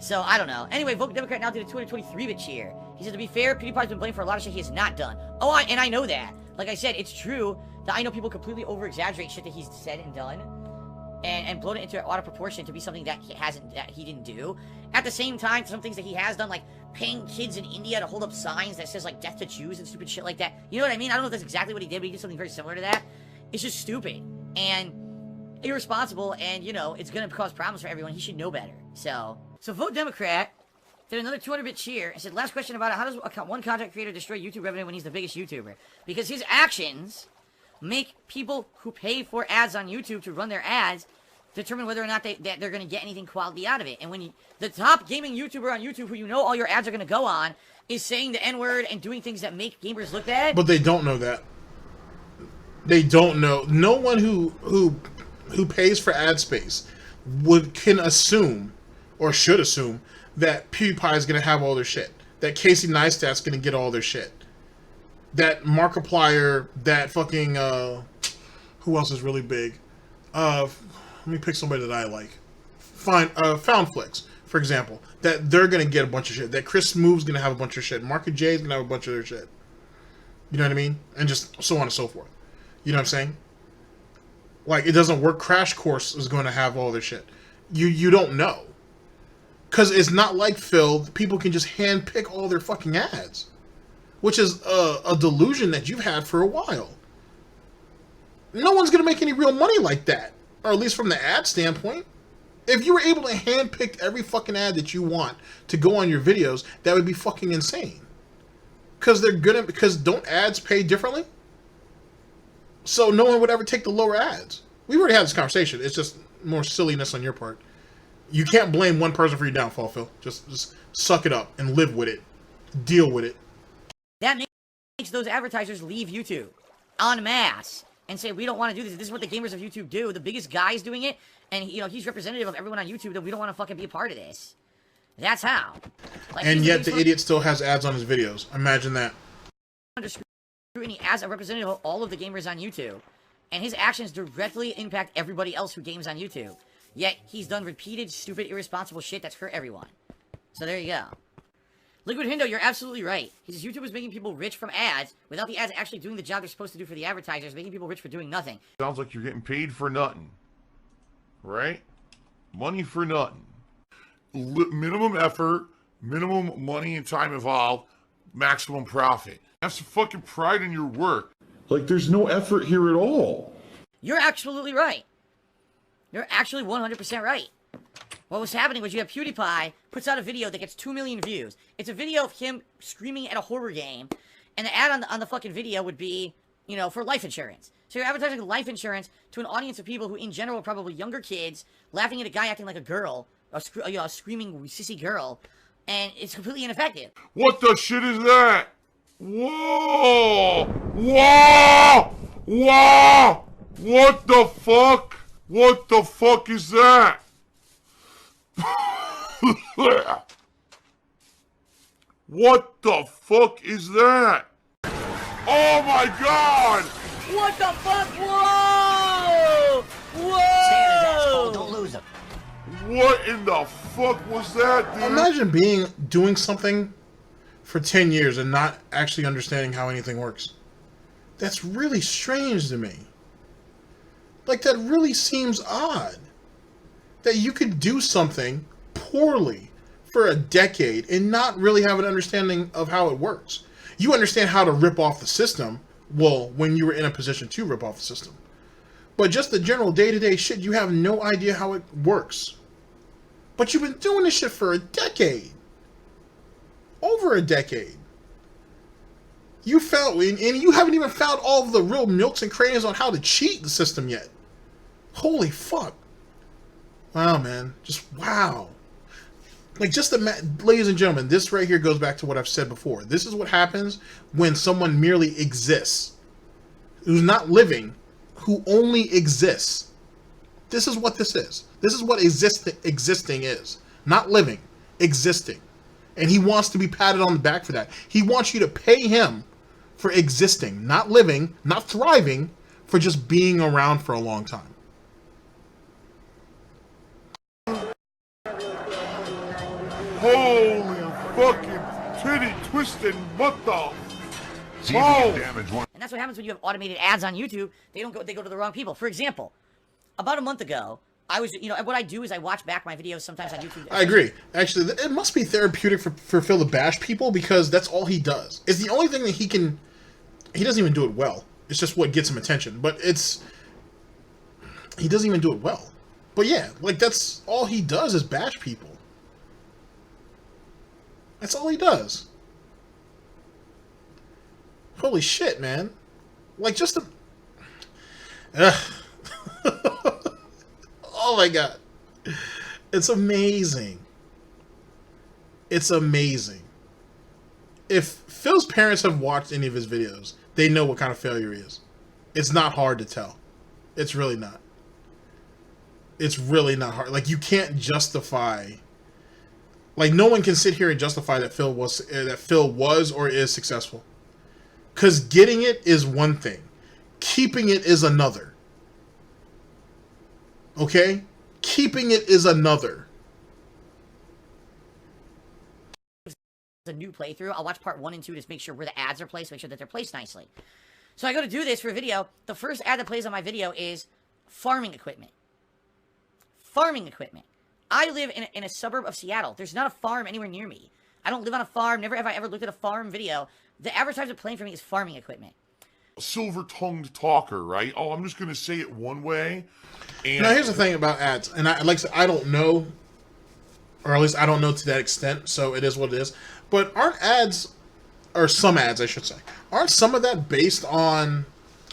So, I don't know. Anyway, Vote Democrat now did a 223-bit cheer. He said, to be fair, PewDiePie's been blamed for a lot of shit he has not done. Oh, and I know that. Like I said, it's true that I know people completely over-exaggerate shit that he's said and done, and blown it into out of proportion to be something that he didn't do. At the same time, some things that he has done, like paying kids in India to hold up signs that says, like, death to Jews and stupid shit like that. You know what I mean? I don't know if that's exactly what he did, but he did something very similar to that. It's just stupid and irresponsible, and, you know, it's gonna cause problems for everyone. He should know better. So Vote Democrat did another 200-bit cheer and said, last question about it, how does one content creator destroy YouTube revenue when he's the biggest YouTuber? Because his actions make people who pay for ads on YouTube to run their ads determine whether or not they're going to get anything quality out of it. And when the top gaming YouTuber on YouTube, who you know all your ads are going to go on, is saying the N-word and doing things that make gamers look bad. But they don't know that. They don't know. No one who pays for ad space can assume, or should assume, that PewDiePie is going to have all their shit. That Casey Neistat's going to get all their shit. That Markiplier, that fucking, who else is really big? Let me pick somebody that I like. Foundflix, for example. That they're going to get a bunch of shit. That Chris Smooth's going to have a bunch of shit. Marky J's going to have a bunch of their shit. You know what I mean? And just so on and so forth. You know what I'm saying? Like, it doesn't work. Crash Course is going to have all their shit. You don't know. Because it's not like Phil. People can just handpick all their fucking ads. Which is a delusion that you've had for a while. No one's going to make any real money like that. Or at least from the ad standpoint. If you were able to handpick every fucking ad that you want to go on your videos, that would be fucking insane. Because don't ads pay differently? So no one would ever take the lower ads. We've already had this conversation. It's just more silliness on your part. You can't blame one person for your downfall, Phil. Just suck it up and live with it. Deal with it. That makes those advertisers leave YouTube en masse and say, we don't want to do this. This is what the gamers of YouTube do. The biggest guy's doing it, and, you know, he's representative of everyone on YouTube, that we don't want to fucking be a part of this. That's how. Like, and yet the idiot still has ads on his videos. Imagine that. Under scrutiny as a representative of all of the gamers on YouTube, and his actions directly impact everybody else who games on YouTube. Yet he's done repeated, stupid, irresponsible shit that's hurt everyone. So there you go. Liquid Hindo, you're absolutely right. He says YouTube is making people rich from ads without the ads actually doing the job they're supposed to do for the advertisers, making people rich for doing nothing. Sounds like you're getting paid for nothing. Right? Money for nothing. Minimum effort, minimum money and time involved, maximum profit. Have some fucking pride in your work. Like, there's no effort here at all. You're absolutely right. You're actually 100% right. What was happening was you have PewDiePie puts out a video that gets 2 million views. It's a video of him screaming at a horror game, and the ad on the fucking video would be, you know, for life insurance. So you're advertising life insurance to an audience of people who, in general, are probably younger kids, laughing at a guy acting like a girl, a screaming sissy girl, and it's completely ineffective. What the shit is that? Whoa! Whoa! Wow! What the fuck? What the fuck is that? What the fuck is that? Oh my god! What the fuck? Whoa! Whoa! Stay on his asshole, don't lose him. What in the fuck was that, dude? Imagine doing something for 10 years and not actually understanding how anything works. That's really strange to me. Like, that really seems odd. That you could do something poorly for a decade and not really have an understanding of how it works. You understand how to rip off the system, well, when you were in a position to rip off the system. But just the general day-to-day shit, you have no idea how it works. But you've been doing this shit for a decade. Over a decade. You found, and you haven't even found all of the real nooks and crannies on how to cheat the system yet. Holy fuck. Wow, man. Just wow. Like, just ladies and gentlemen, this right here goes back to what I've said before. This is what happens when someone merely exists. Who's not living, who only exists. This is what this is. This is what existing is. Not living, existing. And he wants to be patted on the back for that. He wants you to pay him for existing, not living, not thriving, for just being around for a long time. Holy fucking titty twisting, what the? And that's what happens when you have automated ads on YouTube. They go to the wrong people. For example, about a month ago, I was, what I do is I watch back my videos sometimes on YouTube. I agree. Actually, it must be therapeutic for Phil to bash people because that's all he does. It's the only thing that he doesn't even do it well. It's just what gets him attention. But he doesn't even do it well. But yeah, like, that's all he does is bash people. That's all he does. Holy shit, man. Like, just oh my god. It's amazing. It's amazing. If Phil's parents have watched any of his videos, they know what kind of failure he is. It's not hard to tell. It's really not. It's really not hard. Like, you can't justify... Like, no one can sit here and justify that Phil was or is successful. Because getting it is one thing. Keeping it is another. Okay? Keeping it is another. A new playthrough. I'll watch part 1 and 2 to make sure where the ads are placed, make sure that they're placed nicely. So I go to do this for a video. The first ad that plays on my video is farming equipment. Farming equipment. I live in a suburb of Seattle. There's not a farm anywhere near me. I don't live on a farm. Never have I ever looked at a farm video. The advertiser playing for me is farming equipment. Silver-tongued talker, right? Oh, I'm just going to say it one way. And now, here's the thing about ads. And I don't know, or at least I don't know to that extent, so it is what it is. But aren't ads, or some ads, I should say, aren't some of that based on...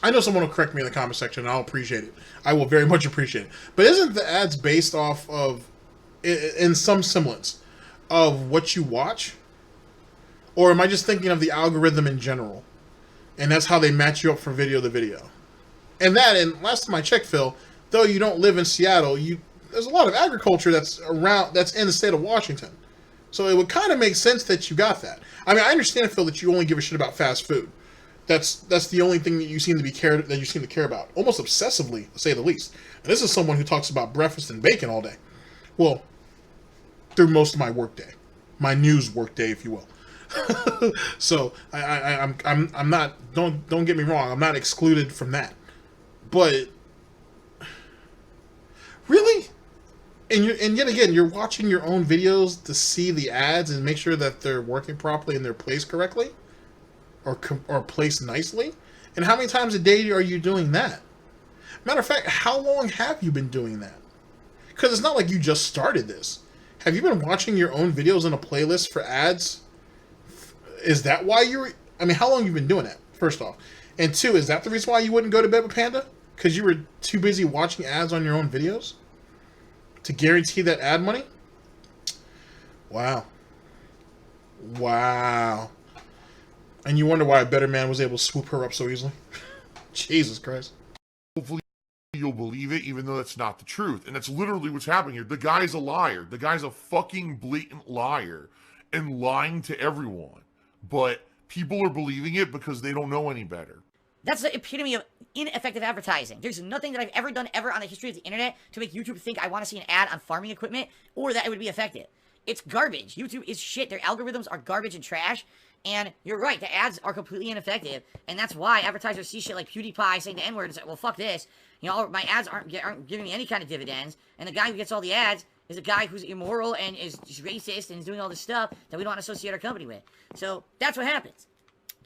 I know someone will correct me in the comment section, and I'll appreciate it. I will very much appreciate it. But isn't the ads based off of... in some semblance of what you watch? Or am I just thinking of the algorithm in general? And that's how they match you up from video to video. And last time I checked, Phil, though you don't live in Seattle, there's a lot of agriculture that's in the state of Washington. So it would kind of make sense that you got that. I mean, I understand, Phil, that you only give a shit about fast food. That's the only thing that you seem to care about, almost obsessively, to say the least. And this is someone who talks about breakfast and bacon all day. Well, through most of my workday, my news workday, if you will. So I'm not. Don't get me wrong. I'm not excluded from that. But really, and yet again, you're watching your own videos to see the ads and make sure that they're working properly and they're placed correctly, or placed nicely. And how many times a day are you doing that? Matter of fact, how long have you been doing that? Because it's not like you just started this. Have you been watching your own videos in a playlist for ads? Is that why I mean, how long have you been doing that, first off? And 2, is that the reason why you wouldn't go to bed with Panda? Because you were too busy watching ads on your own videos? To guarantee that ad money? Wow. Wow. And you wonder why a better man was able to swoop her up so easily? Jesus Christ. Hopefully you'll believe it, even though that's not the truth. And that's literally what's happening here. The guy's a liar. The guy's a fucking blatant liar and lying to everyone. But people are believing it because they don't know any better. That's the epitome of ineffective advertising. There's nothing that I've ever done ever on the history of the internet to make YouTube think I want to see an ad on farming equipment or that it would be effective. It's garbage. YouTube is shit. Their algorithms are garbage and trash. And you're right, the ads are completely ineffective. And that's why advertisers see shit like PewDiePie saying the N-word and say, well, fuck this. You know, my ads aren't giving me any kind of dividends. And the guy who gets all the ads is a guy who's immoral and is just racist and is doing all this stuff that we don't want to associate our company with. So that's what happens.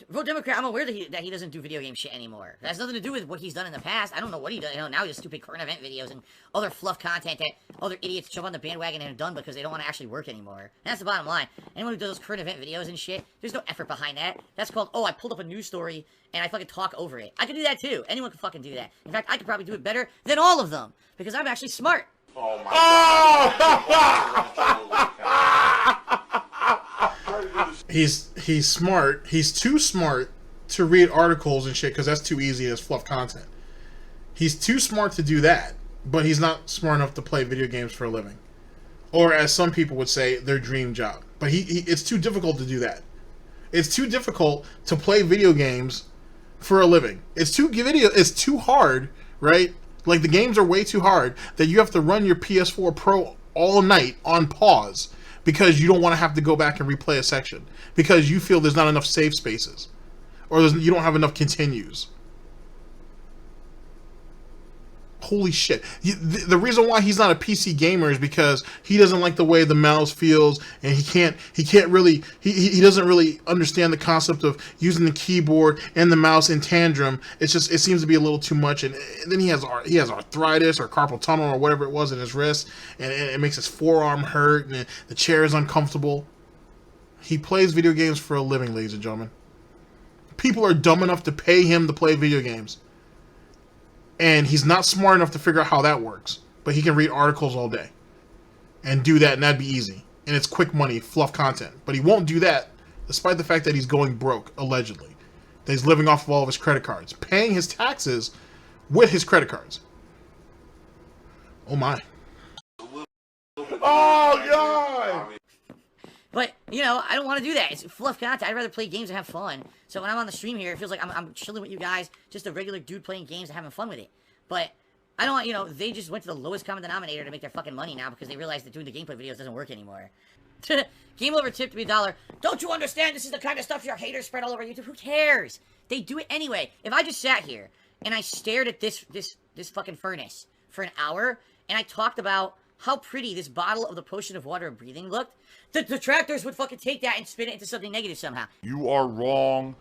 Vote Democrat, I'm aware that he doesn't do video game shit anymore. That has nothing to do with what he's done in the past. I don't know what he does. You know, now he does stupid current event videos and other fluff content that other idiots jump on the bandwagon and are done because they don't want to actually work anymore. And that's the bottom line. Anyone who does those current event videos and shit, there's no effort behind that. That's called, oh, I pulled up a news story and I fucking talk over it. I can do that too. Anyone can fucking do that. In fact, I could probably do it better than all of them because I'm actually smart. Oh my God. He's smart. He's too smart to read articles and shit because that's too easy as fluff content. He's too smart to do that, but he's not smart enough to play video games for a living, or as some people would say, their dream job. But it's too difficult to do that. It's too difficult to play video games for a living. It's too hard, right? Like the games are way too hard that you have to run your PS4 Pro all night on pause because you don't want to have to go back and replay a section because you feel there's not enough save spaces or you don't have enough continues. Holy shit. The reason why he's not a PC gamer is because he doesn't like the way the mouse feels and he doesn't really understand the concept of using the keyboard and the mouse in tandem. It seems to be a little too much, and then he has arthritis or carpal tunnel or whatever it was in his wrist, and it makes his forearm hurt and the chair is uncomfortable. He plays video games for a living, ladies and gentlemen. People are dumb enough to pay him to play video games. And he's not smart enough to figure out how that works. But he can read articles all day. And do that, and that'd be easy. And it's quick money, fluff content. But he won't do that, despite the fact that he's going broke, allegedly. That he's living off of all of his credit cards. Paying his taxes with his credit cards. Oh my. Oh, God! But, you know, I don't want to do that. It's fluff content. I'd rather play games and have fun. So when I'm on the stream here, it feels like I'm chilling with you guys, just a regular dude playing games and having fun with it. But I don't want, you know, they just went to the lowest common denominator to make their fucking money now because they realized that doing the gameplay videos doesn't work anymore. Game over tipped me $1. Don't you understand this is the kind of stuff your haters spread all over YouTube? Who cares? They do it anyway. If I just sat here and I stared at this fucking furnace for an hour and I talked about how pretty this bottle of the potion of water and breathing looked, the detractors would fucking take that and spin it into something negative somehow. You are wrong,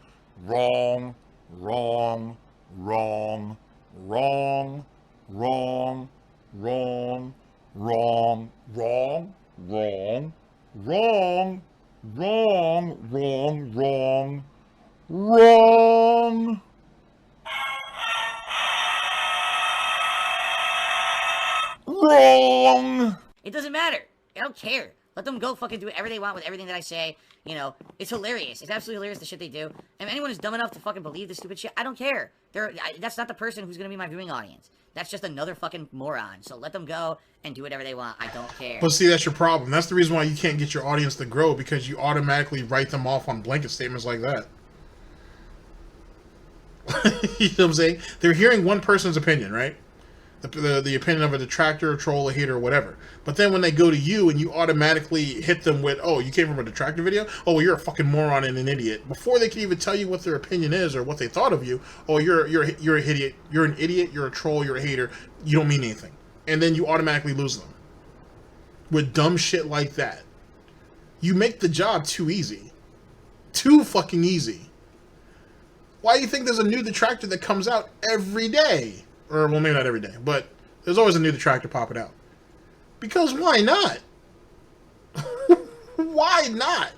wrong, wrong, wrong, wrong, wrong, wrong, wrong, wrong, wrong, wrong, wrong, wrong, wrong, wrong. Wrong. It doesn't matter. I don't care. Let them go fucking do whatever they want with everything that I say. You know, it's hilarious. It's absolutely hilarious the shit they do. And if anyone is dumb enough to fucking believe this stupid shit, I don't care. That's not the person who's gonna be my viewing audience. That's just another fucking moron. So let them go and do whatever they want. I don't care. But see, that's your problem. That's the reason why you can't get your audience to grow, because you automatically write them off on blanket statements like that. You know what I'm saying? They're hearing one person's opinion, right? The opinion of a detractor, a troll, a hater, or whatever. But then when they go to you and you automatically hit them with, oh, you came from a detractor video? Oh, well, you're a fucking moron and an idiot. Before they can even tell you what their opinion is or what they thought of you, oh, you're an idiot, you're a troll, you're a hater, you don't mean anything. And then you automatically lose them. With dumb shit like that. You make the job too easy. Too fucking easy. Why do you think there's a new detractor that comes out every day? Or, well, maybe not every day, but there's always a new detractor popping out. Because why not? Why not?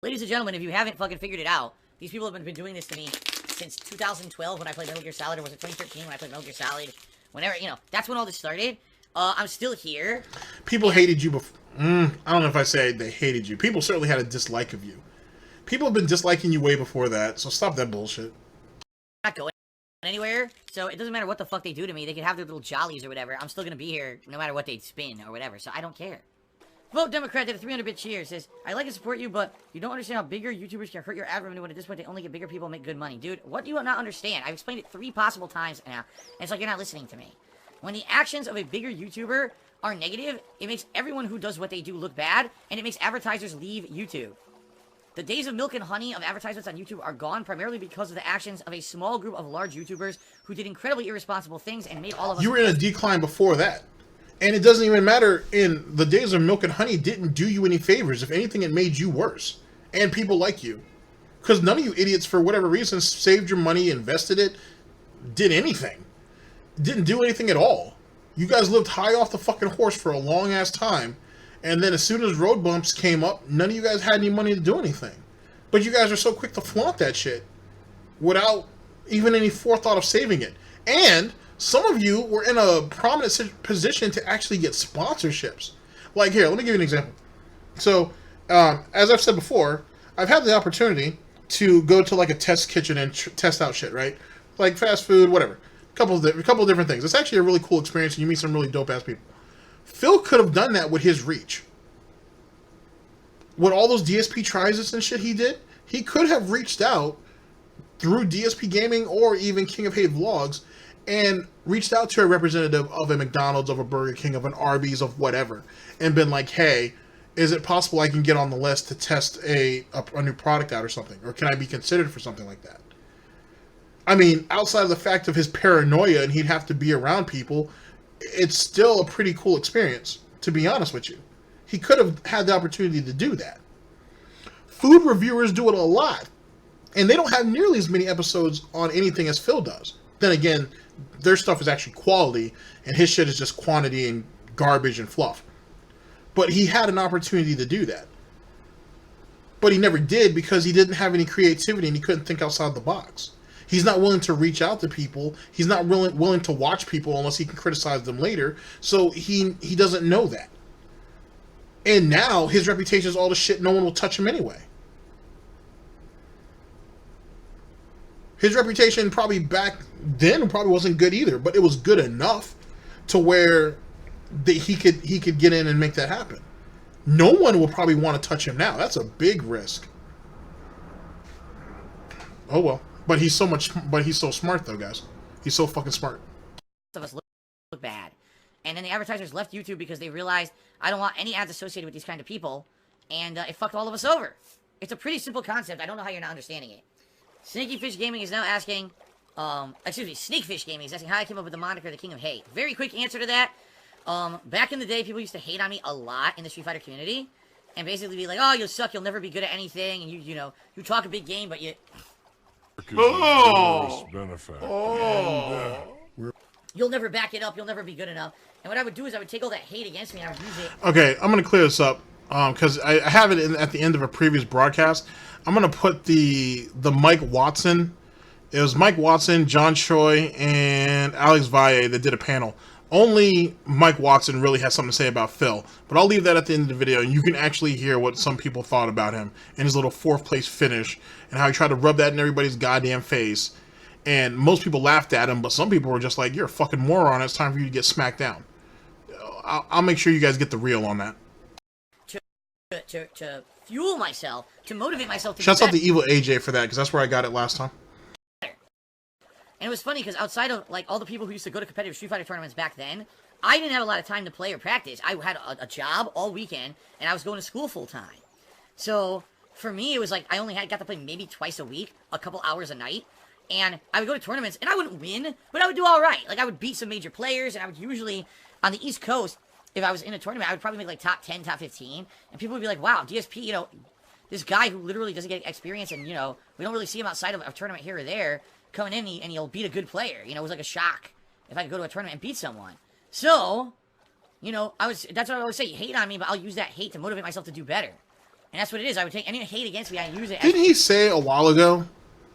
Ladies and gentlemen, if you haven't fucking figured it out, these people have been doing this to me since 2012 when I played Metal Gear Solid, or was it 2013 when I played Metal Gear Solid? Whenever, you know, that's when all this started. I'm still here. People hated you before. I don't know if I say they hated you. People certainly had a dislike of you. People have been disliking you way before that, so stop that bullshit. Not going anywhere, so it doesn't matter what the fuck they do to me. They can have their little jollies or whatever. I'm still gonna be here no matter what they spin or whatever, so I don't care. Vote Democrat did a 300-bit cheer. Says, I like and support you, but you don't understand how bigger YouTubers can hurt your ad revenue when at this point they only get bigger people and make good money. Dude, what do you not understand? I've explained it 3 possible times now, and it's like you're not listening to me. When the actions of a bigger YouTuber are negative, it makes everyone who does what they do look bad, and it makes advertisers leave YouTube. The days of milk and honey of advertisements on YouTube are gone primarily because of the actions of a small group of large YouTubers who did incredibly irresponsible things and made all of us... You were in a decline before that. And it doesn't even matter. In the days of milk and honey didn't do you any favors. If anything, it made you worse. And people like you. Because none of you idiots, for whatever reason, saved your money, invested it, did anything. Didn't do anything at all. You guys lived high off the fucking horse for a long-ass time. And then as soon as road bumps came up, none of you guys had any money to do anything. But you guys are so quick to flaunt that shit without even any forethought of saving it. And some of you were in a prominent position to actually get sponsorships. Like here, let me give you an example. So, as I've said before, I've had the opportunity to go to like a test kitchen and test out shit, right? Like fast food, whatever. A couple of different things. It's actually a really cool experience, and you meet some really dope-ass people. Phil could have done that with his reach. With all those DSP tries and shit he did, he could have reached out through Dspgaming or even King of Hate Vlogs and reached out to a representative of a McDonald's, of a Burger King, of an Arby's, of whatever, and been like, hey, is it possible I can get on the list to test a new product out or something? Or can I be considered for something like that? I mean, outside of the fact of his paranoia and he'd have to be around people, it's still a pretty cool experience, to be honest with you. He could have had the opportunity to do that. Food reviewers do it a lot, and they don't have nearly as many episodes on anything as Phil does. Then again, their stuff is actually quality, and his shit is just quantity and garbage and fluff. But he had an opportunity to do that. But he never did because he didn't have any creativity and he couldn't think outside the box. He's not willing to reach out to people. He's not willing to watch people unless he can criticize them later. So he doesn't know that. And now his reputation is all the shit, no one will touch him anyway. His reputation probably back then probably wasn't good either, but it was good enough to where he could get in and make that happen. No one will probably want to touch him now. That's a big risk. Oh well. But he's so smart though, guys. He's so fucking smart. Of us look bad. And then the advertisers left YouTube because they realized I don't want any ads associated with these kind of people, and it fucked all of us over. It's a pretty simple concept. I don't know how you're not understanding it. Snaky Fish Gaming is now asking, Snakefish Gaming is asking how I came up with the moniker the King of Hate. Very quick answer to that. Back in the day, people used to hate on me a lot in the Street Fighter community, and basically be like, oh, you'll suck, you'll never be good at anything, and you talk a big game, but you... You'll never back it up, you'll never be good enough. And what I would do is I would take all that hate against me and I would use it. Okay, I'm going to clear this up, because I have it at the end of a previous broadcast. I'm going to put the Mike Watson. It was Mike Watson, John Choi, and Alex Valle that did a panel. Only Mike Watson really has something to say about Phil, but I'll leave that at the end of the video, and you can actually hear what some people thought about him and his little 4th place finish, and how he tried to rub that in everybody's goddamn face. And most people laughed at him, but some people were just like, you're a fucking moron, it's time for you to get smacked down. I'll make sure you guys get the real on that. To fuel myself, to motivate myself to Shouts out to Evil AJ for that, because that's where I got it last time. And it was funny because outside of like all the people who used to go to competitive Street Fighter tournaments back then, I didn't have a lot of time to play or practice. I had a job all weekend, and I was going to school full time. So for me, it was like I only got to play maybe twice a week, a couple hours a night. And I would go to tournaments, and I wouldn't win, but I would do all right. Like I would beat some major players, and I would usually on the East Coast, if I was in a tournament, I would probably make like top 10, top 15, and people would be like, "Wow, DSP, this guy who literally doesn't get experience, and we don't really see him outside of a tournament here or there." Coming in and he'll beat a good player. It was like a shock if I could go to a tournament and beat someone. So, that's what I always say. You hate on me, but I'll use that hate to motivate myself to do better. And that's what it is. I would take any hate against me, I use it. Didn't he say a while ago,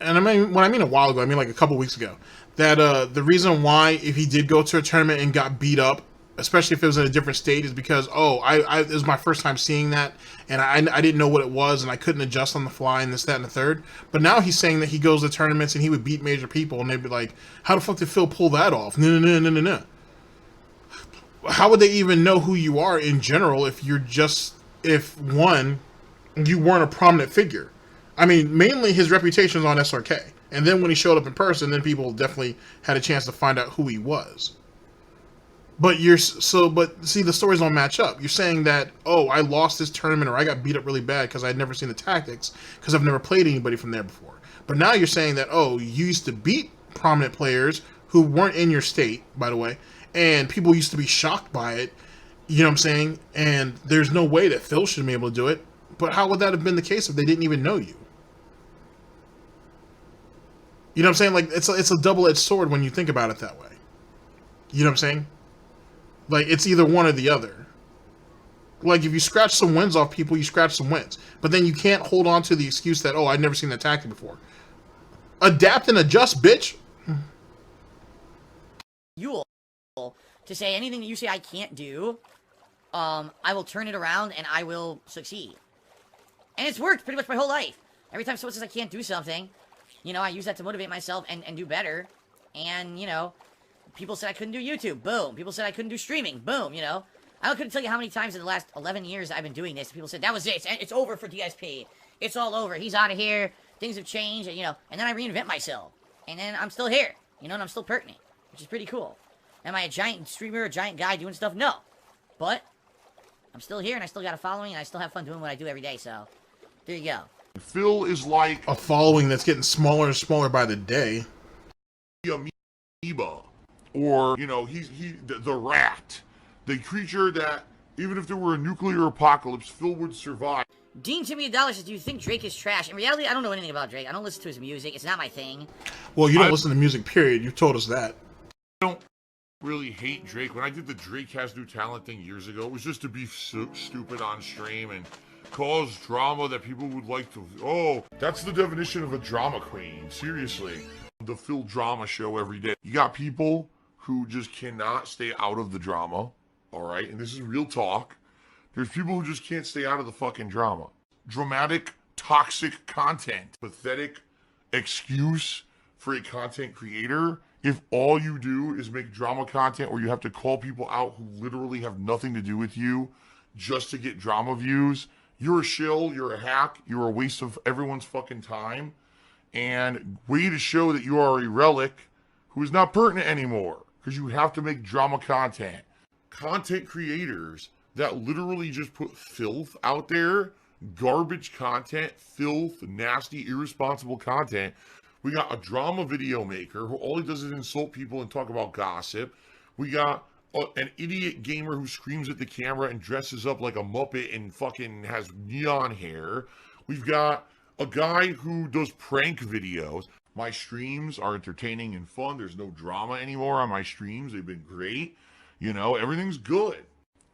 and when I mean a while ago, I mean like a couple weeks ago, that the reason why if he did go to a tournament and got beat up especially if it was in a different state, is because, oh, it was my first time seeing that, and I didn't know what it was, and I couldn't adjust on the fly, and this, that, and the third. But now he's saying that he goes to tournaments and he would beat major people, and they'd be like, how the fuck did Phil pull that off? No. How would they even know who you are in general if one, you weren't a prominent figure? I mean, mainly his reputation is on SRK. And then when he showed up in person, then people definitely had a chance to find out who he was. But see, the stories don't match up. You're saying that, oh, I lost this tournament or I got beat up really bad because I'd never seen the tactics because I've never played anybody from there before. But now you're saying that, oh, you used to beat prominent players who weren't in your state, by the way, and people used to be shocked by it. You know what I'm saying? And there's no way that Phil should be able to do it. But how would that have been the case if they didn't even know you? You know what I'm saying? Like, it's a double-edged sword when you think about it that way. You know what I'm saying? Like, it's either one or the other. Like, if you scratch some wins off people, you scratch some wins. But then you can't hold on to the excuse that, oh, I've never seen that tactic before. Adapt and adjust, bitch. You to say anything that you say I can't do, I will turn it around and I will succeed. And it's worked pretty much my whole life. Every time someone says I can't do something, you know, I use that to motivate myself and do better. And, you know, people said I couldn't do YouTube. Boom. People said I couldn't do streaming. Boom, you know. I couldn't tell you how many times in the last 11 years I've been doing this. People said, that was it. It's over for DSP. It's all over. He's out of here. Things have changed, you know. And then I reinvent myself. And then I'm still here, you know, and I'm still pertinent, which is pretty cool. Am I a giant streamer, a giant guy doing stuff? No. But I'm still here, and I still got a following, and I still have fun doing what I do every day, so there you go. Phil is like a following that's getting smaller and smaller by the day. Amoeba, or, you know, he's the rat, the creature that even if there were a nuclear apocalypse, Phil would survive. Dean Timmy Dollar says, do you think Drake is trash? In reality, I don't know anything about Drake. I don't listen to his music. It's not my thing. Well, you don't listen to music, period. You told us that. I don't really hate Drake. When I did the Drake has new talent thing years ago, it was just to be so stupid on stream and cause drama that people would like to. Oh, that's the definition of a drama queen. Seriously. The Phil drama show every day. You got people who just cannot stay out of the drama. All right. And this is real talk. There's people who just can't stay out of the fucking drama. Dramatic, toxic content. Pathetic excuse for a content creator. If all you do is make drama content where you have to call people out who literally have nothing to do with you just to get drama views, you're a shill, you're a hack, you're a waste of everyone's fucking time, and way to show that you are a relic who is not pertinent anymore because you have to make drama content. Content creators that literally just put filth out there, garbage content, filth, nasty, irresponsible content. We got a drama video maker who all he does is insult people and talk about gossip. We got an idiot gamer who screams at the camera and dresses up like a Muppet and fucking has neon hair. We've got a guy who does prank videos. My streams are entertaining and fun. There's no drama anymore on my streams. They've been great. You know, everything's good.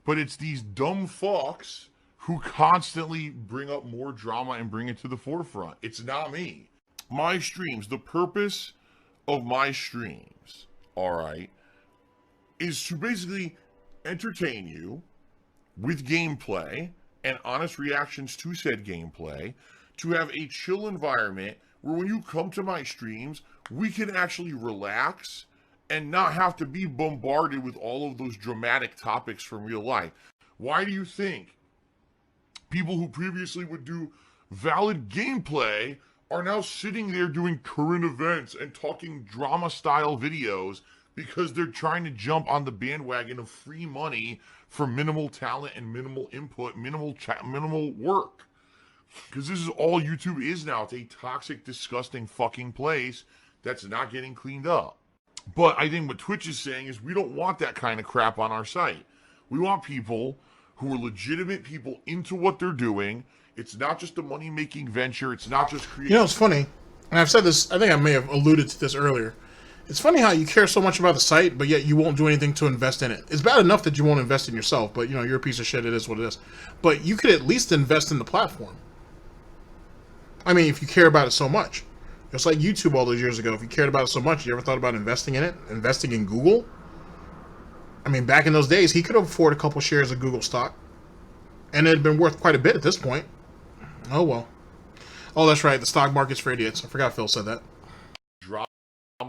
But it's these dumb fucks who constantly bring up more drama and bring it to the forefront. It's not me. My streams, the purpose of my streams, all right, is to basically entertain you with gameplay and honest reactions to said gameplay, to have a chill environment where when you come to my streams, we can actually relax and not have to be bombarded with all of those dramatic topics from real life. Why do you think people who previously would do valid gameplay are now sitting there doing current events and talking drama-style videos because they're trying to jump on the bandwagon of free money for minimal talent and minimal input, minimal work? Because this is all YouTube is now. It's a toxic, disgusting fucking place that's not getting cleaned up. But I think what Twitch is saying is we don't want that kind of crap on our site. We want people who are legitimate people into what they're doing. It's not just a money-making venture. It's not just creating. You know, it's funny, and I've said this, I think I may have alluded to this earlier. It's funny how you care so much about the site, but yet you won't do anything to invest in it. It's bad enough that you won't invest in yourself, but, you know, you're a piece of shit. It is what it is. But you could at least invest in the platform. I mean, if you care about it so much. Just like YouTube all those years ago. If you cared about it so much, you ever thought about investing in it? Investing in Google? I mean, back in those days, he could afford a couple shares of Google stock. And it had been worth quite a bit at this point. Oh, well. Oh, that's right. The stock market's for idiots. I forgot Phil said that. Drama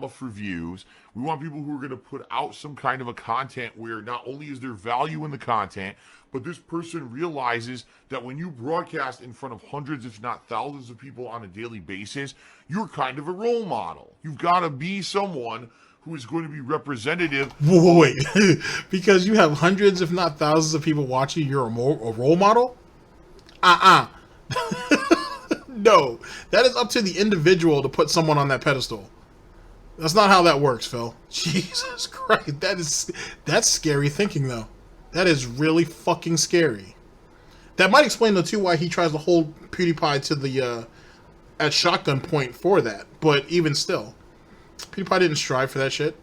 for views. We want people who are going to put out some kind of a content where not only is there value in the content, but this person realizes that when you broadcast in front of hundreds, if not thousands of people on a daily basis, you're kind of a role model. You've got to be someone who is going to be representative. Whoa, wait. Because you have hundreds, if not thousands of people watching, you're a role model? No. That is up to the individual to put someone on that pedestal. That's not how that works, Phil. Jesus Christ. That's scary thinking, though. That is really fucking scary. That might explain, though, too, why he tries to hold PewDiePie to the, at shotgun point for that. But even still, PewDiePie didn't strive for that shit.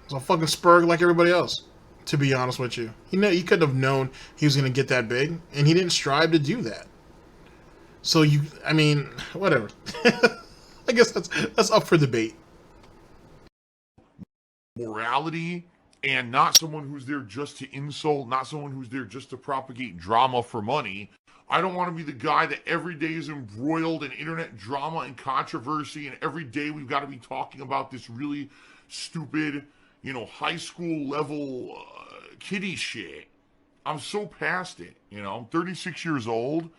It's a fucking spurg like everybody else, to be honest with you. He couldn't have known he was going to get that big, and he didn't strive to do that. So I mean, whatever. I guess that's up for debate. Morality, and not someone who's there just to insult, not someone who's there just to propagate drama for money. I don't want to be the guy that every day is embroiled in internet drama and controversy, and every day we've got to be talking about this really stupid, high school level kiddie shit. I'm so past it, I'm 36 years old,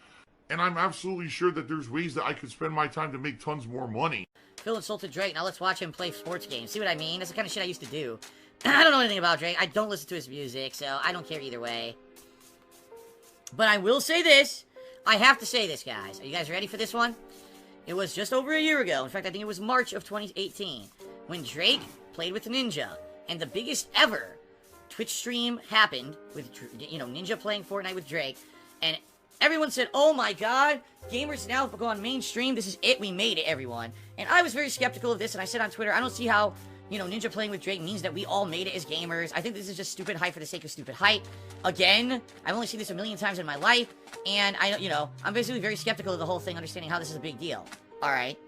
and I'm absolutely sure that there's ways that I could spend my time to make tons more money. Phil insulted Drake. Now let's watch him play sports games. See what I mean? That's the kind of shit I used to do. I don't know anything about Drake. I don't listen to his music, so I don't care either way. But I will say this. I have to say this, guys. Are you guys ready for this one? It was just over a year ago. In fact, I think it was March of 2018 when Drake played with Ninja. And the biggest ever Twitch stream happened with, Ninja playing Fortnite with Drake. And everyone said, oh my god, gamers now go on mainstream. This is it. We made it, everyone. And I was very skeptical of this. And I said on Twitter, I don't see how, Ninja playing with Drake means that we all made it as gamers. I think this is just stupid hype for the sake of stupid hype. Again, I've only seen this a million times in my life. And I'm basically very skeptical of the whole thing, understanding how this is a big deal. Alright.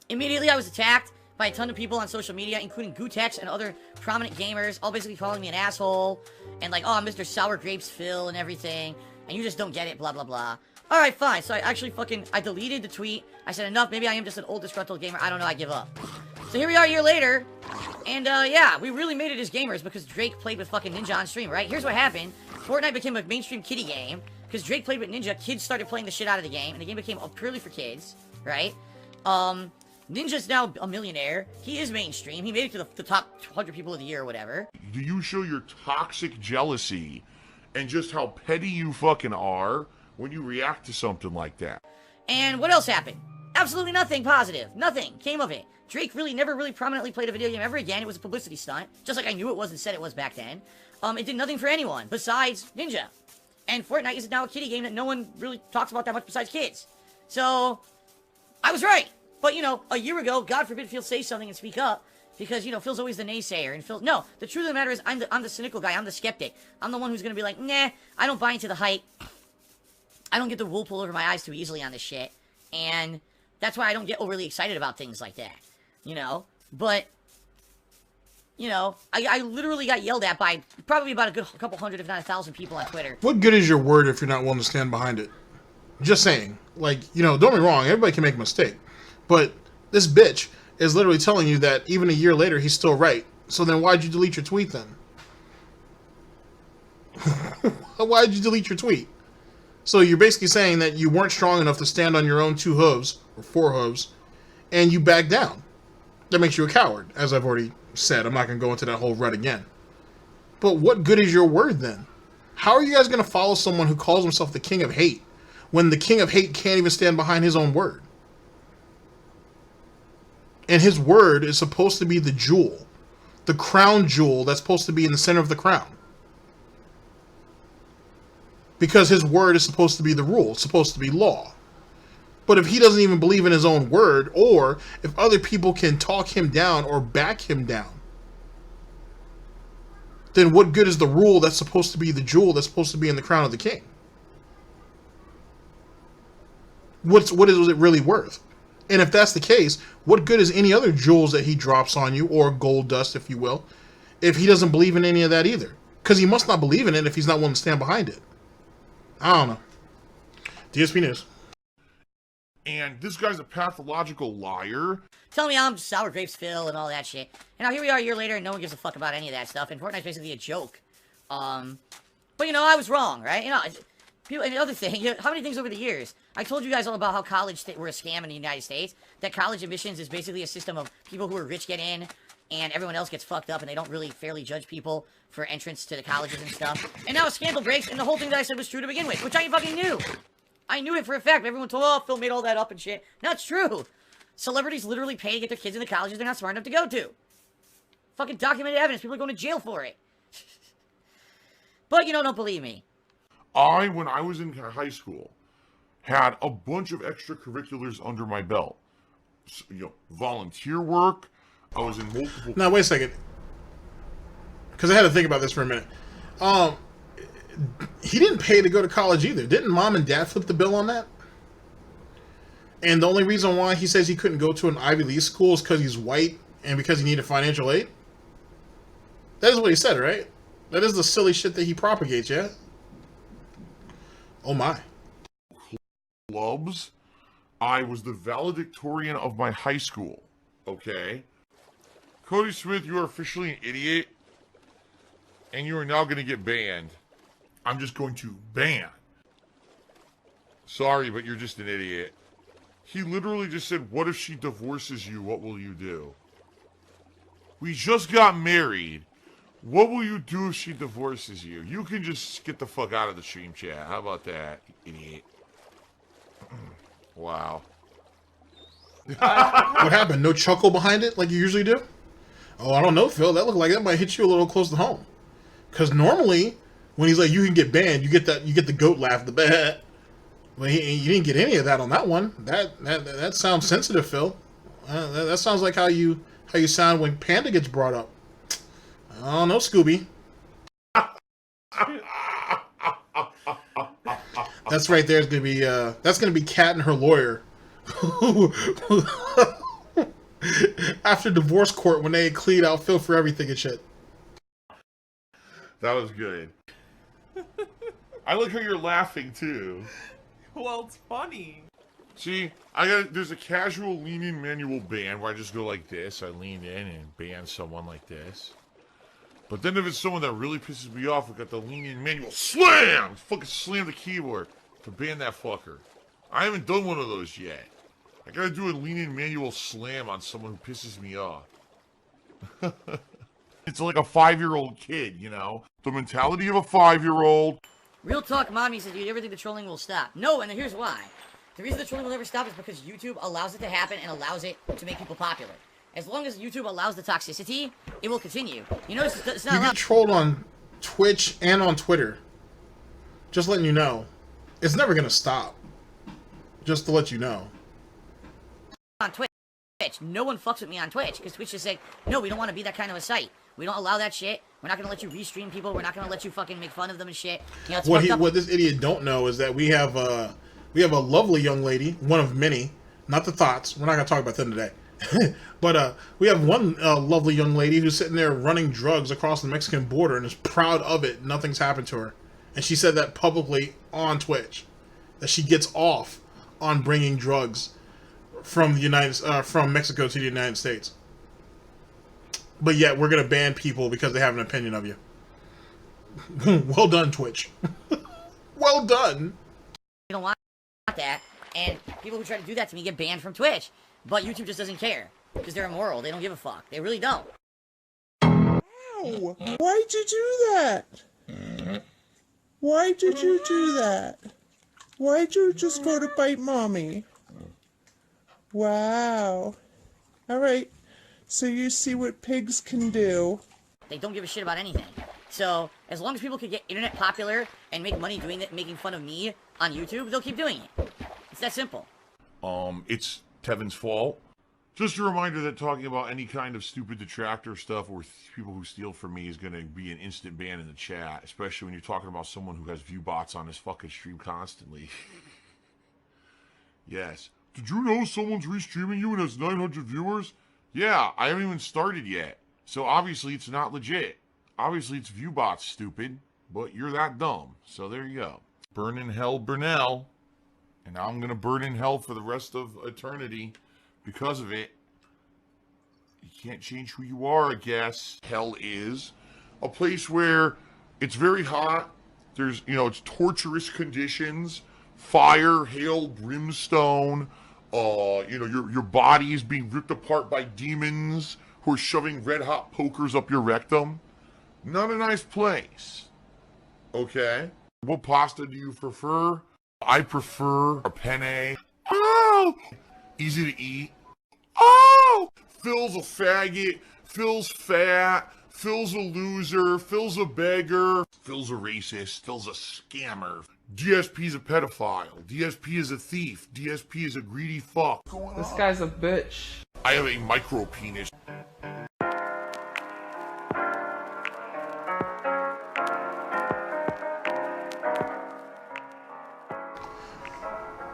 Immediately I was attacked by a ton of people on social media, including Gutex and other prominent gamers, all basically calling me an asshole. And like, oh, Mr. Sour Grapes Phil and everything. And you just don't get it, blah, blah, blah. Alright, fine. So I actually I deleted the tweet. I said, enough. Maybe I am just an old disgruntled gamer. I don't know. I give up. So here we are a year later. And, yeah, we really made it as gamers because Drake played with fucking Ninja on stream, right? Here's what happened. Fortnite became a mainstream kiddie game because Drake played with Ninja. Kids started playing the shit out of the game. And the game became purely for kids, right? Ninja's now a millionaire. He is mainstream. He made it to the top 100 people of the year or whatever. Do you show your toxic jealousy and just how petty you fucking are when you react to something like that? And what else happened? Absolutely nothing positive. Nothing came of it. Drake never really prominently played a video game ever again. It was a publicity stunt. Just like I knew it was and said it was back then. It did nothing for anyone besides Ninja. And Fortnite is now a kiddie game that no one really talks about that much besides kids. So, I was right. But, a year ago, God forbid Phil say something and speak up. Because, Phil's always the naysayer. And Phil, no, the truth of the matter is I'm the cynical guy. I'm the skeptic. I'm the one who's going to be like, nah, I don't buy into the hype. I don't get the wool pulled over my eyes too easily on this shit. And that's why I don't get overly excited about things like that. But, I literally got yelled at by probably about a couple hundred, if not 1,000 people on Twitter. What good is your word if you're not willing to stand behind it? Just saying. Like, don't get me wrong. Everybody can make a mistake. But this bitch is literally telling you that even a year later, he's still right. So then why'd you delete your tweet then? Why'd you delete your tweet? So you're basically saying that you weren't strong enough to stand on your own 2 hooves, or 4 hooves, and you backed down. That makes you a coward, as I've already said. I'm not going to go into that whole rut again. But what good is your word then? How are you guys going to follow someone who calls himself the king of hate when the king of hate can't even stand behind his own word? And his word is supposed to be the jewel. The crown jewel that's supposed to be in the center of the crown. Because his word is supposed to be the rule. It's supposed to be law. But if he doesn't even believe in his own word, or if other people can talk him down or back him down, then what good is the rule that's supposed to be the jewel that's supposed to be in the crown of the king? What is it really worth? And if that's the case, what good is any other jewels that he drops on you, or gold dust, if you will, if he doesn't believe in any of that either? Because he must not believe in it if he's not willing to stand behind it. I don't know. DSP News. And this guy's a pathological liar. Tell me I'm Sour Grapes Phil and all that shit. And now here we are a year later and no one gives a fuck about any of that stuff. And Fortnite's basically a joke. But you know, I was wrong, right? You know, people, and the other thing, how many things over the years? I told you guys all about how college were a scam in the United States. That college admissions is basically a system of people who are rich get in, and everyone else gets fucked up, and they don't really fairly judge people for entrance to the colleges and stuff. And now a scandal breaks, and the whole thing that I said was true to begin with, which I fucking knew. I knew it for a fact. Everyone told, oh, Phil made all that up and shit. No, it's true. Celebrities literally pay to get their kids into colleges they're not smart enough to go to. Fucking documented evidence. People are going to jail for it. But, you know, don't believe me. When I was in high school, had a bunch of extracurriculars under my belt. So, you know, volunteer work. I was in multiple... Now, wait a second. Because I had to think about this for a minute. He didn't pay to go to college either. Didn't mom and dad flip the bill on that? And the only reason why he says he couldn't go to an Ivy League school is because he's white and because he needed financial aid? That is what he said, right? That is the silly shit that he propagates, yeah? Oh my. Clubs. I was the valedictorian of my high school. Okay? Cody Smith, you are officially an idiot. And you are now going to get banned. I'm just going to ban. Sorry, but you're just an idiot. He literally just said, what if she divorces you? What will you do? We just got married. What will you do if she divorces you? You can just get the fuck out of the stream chat. How about that, idiot? Wow. What happened? No chuckle behind it like you usually do? Oh, I don't know, Phil. That looked like that might hit you a little close to home. Because normally, when he's like, you can get banned, you get the goat laugh, the bat. But you didn't get any of that on that one. That sounds sensitive, Phil. That sounds like how you sound when Panda gets brought up. I don't know, Scooby. That's right there is gonna be that's gonna be Kat and her lawyer. After divorce court when they cleaned out Phil for everything and shit. That was good. I like how you're laughing too. Well, it's funny. See, there's a casual lean-in manual ban where I just go like this. I lean in and ban someone like this. But then if it's someone that really pisses me off, I got the lean-in manual slam! Fucking slam the keyboard to ban that fucker. I haven't done one of those yet. I gotta do a lean-in manual slam on someone who pisses me off. It's like a 5-year-old kid, you know? The mentality of a 5-year-old. Real talk, Mommy says, do you ever think the trolling will stop? No, and here's why. The reason the trolling will never stop is because YouTube allows it to happen and allows it to make people popular. As long as YouTube allows the toxicity, it will continue. You notice it's not You allowed. get trolled on Twitch and on Twitter. Just letting you know. It's never gonna stop. Just to let you know. On Twitch. No one fucks with me on Twitch, because Twitch just said, no, we don't want to be that kind of a site. We don't allow that shit. We're not gonna let you restream people. We're not gonna let you fucking make fun of them and shit. You know, it's What this idiot don't know is that we have a lovely young lady, one of many, not the thoughts. We're not gonna talk about them today. But we have one lovely young lady who's sitting there running drugs across the Mexican border and is proud of it. Nothing's happened to her, and she said that publicly on Twitch, that she gets off on bringing drugs from from Mexico to the United States. But yet we're gonna ban people because they have an opinion of you. Well done, Twitch. Well done. You don't want that, and people who try to do that to me get banned from Twitch. But YouTube just doesn't care, because they're immoral. They don't give a fuck. They really don't. Ow! Why'd you do that? Why did you do that? Why'd you just go to bite Mommy? Wow. Alright, so you see what pigs can do. They don't give a shit about anything. So, as long as people can get internet popular and make money doing it, making fun of me on YouTube, they'll keep doing it. It's that simple. It's Tevin's fault. Just a reminder that talking about any kind of stupid detractor stuff or people who steal from me is going to be an instant ban in the chat, especially when you're talking about someone who has view bots on his fucking stream constantly. Yes. Did you know someone's restreaming you and has 900 viewers? Yeah, I haven't even started yet. So obviously it's not legit. Obviously it's ViewBots, stupid. But you're that dumb. So there you go. Burn in hell, Burnell. And now I'm going to burn in hell for the rest of eternity because of it. You can't change who you are, I guess. Hell is a place where it's very hot. There's, it's torturous conditions. Fire, hail, brimstone. Your body is being ripped apart by demons who are shoving red hot pokers up your rectum. Not a nice place. Okay. What pasta do you prefer? I prefer a penne. Oh! Easy to eat. Oh! Phil's a faggot. Phil's fat. Phil's a loser. Phil's a beggar. Phil's a racist. Phil's a scammer. DSP's a pedophile. DSP is a thief. DSP is a greedy fuck. This guy's a bitch. I have a micro penis.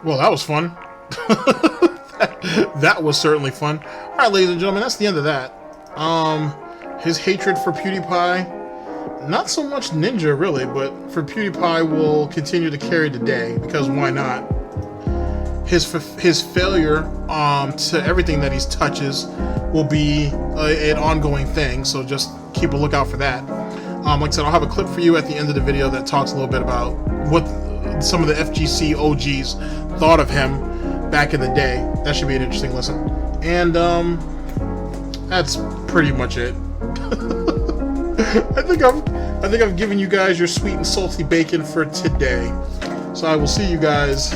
Well, that was fun. That was certainly fun. All right, ladies and gentlemen, that's the end of that. His hatred for Pewdiepie, not so much Ninja really, but for Pewdiepie will continue to carry the day, because why not? His failure to everything that he touches will be an ongoing thing, so just keep a lookout for that. Like I said, I'll have a clip for you at the end of the video that talks a little bit about what some of the FGC OGs thought of him back in the day. That should be an interesting listen. And that's pretty much it. I think I've given you guys your sweet and salty bacon for today. So I will see you guys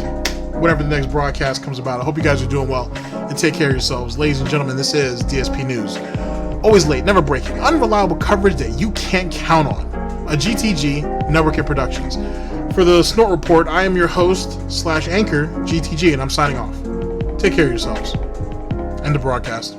whenever the next broadcast comes about. I hope you guys are doing well and take care of yourselves. Ladies and gentlemen, this is DSP News. Always late, never breaking, unreliable coverage that you can't count on. A GTG Network Productions. For the Snort Report, I am your host/anchor, GTG, and I'm signing off. Take care of yourselves. End the broadcast.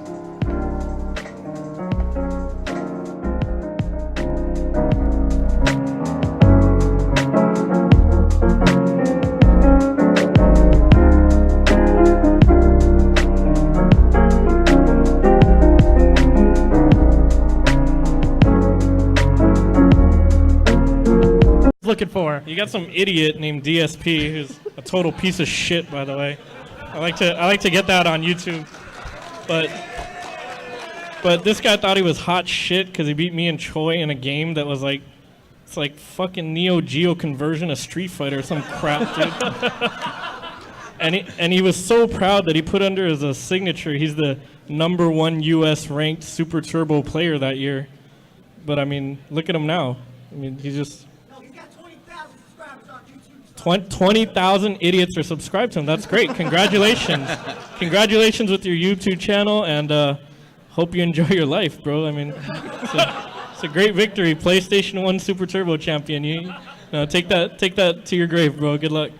Looking for. You got some idiot named DSP who's a total piece of shit, by the way. I like to get that on YouTube, but this guy thought he was hot shit because he beat me and Choi in a game that was like, it's like fucking Neo Geo conversion of Street Fighter or some crap, dude. and he was so proud that he put under as a signature he's the #1 U.S. ranked Super Turbo player that year. But I mean, look at him now. I mean, he's just. 20,000 idiots are subscribed to him. That's great. Congratulations. Congratulations with your YouTube channel, and hope you enjoy your life, bro. I mean, it's a great victory. PlayStation 1 Super Turbo champion. You know, take that to your grave, bro. Good luck.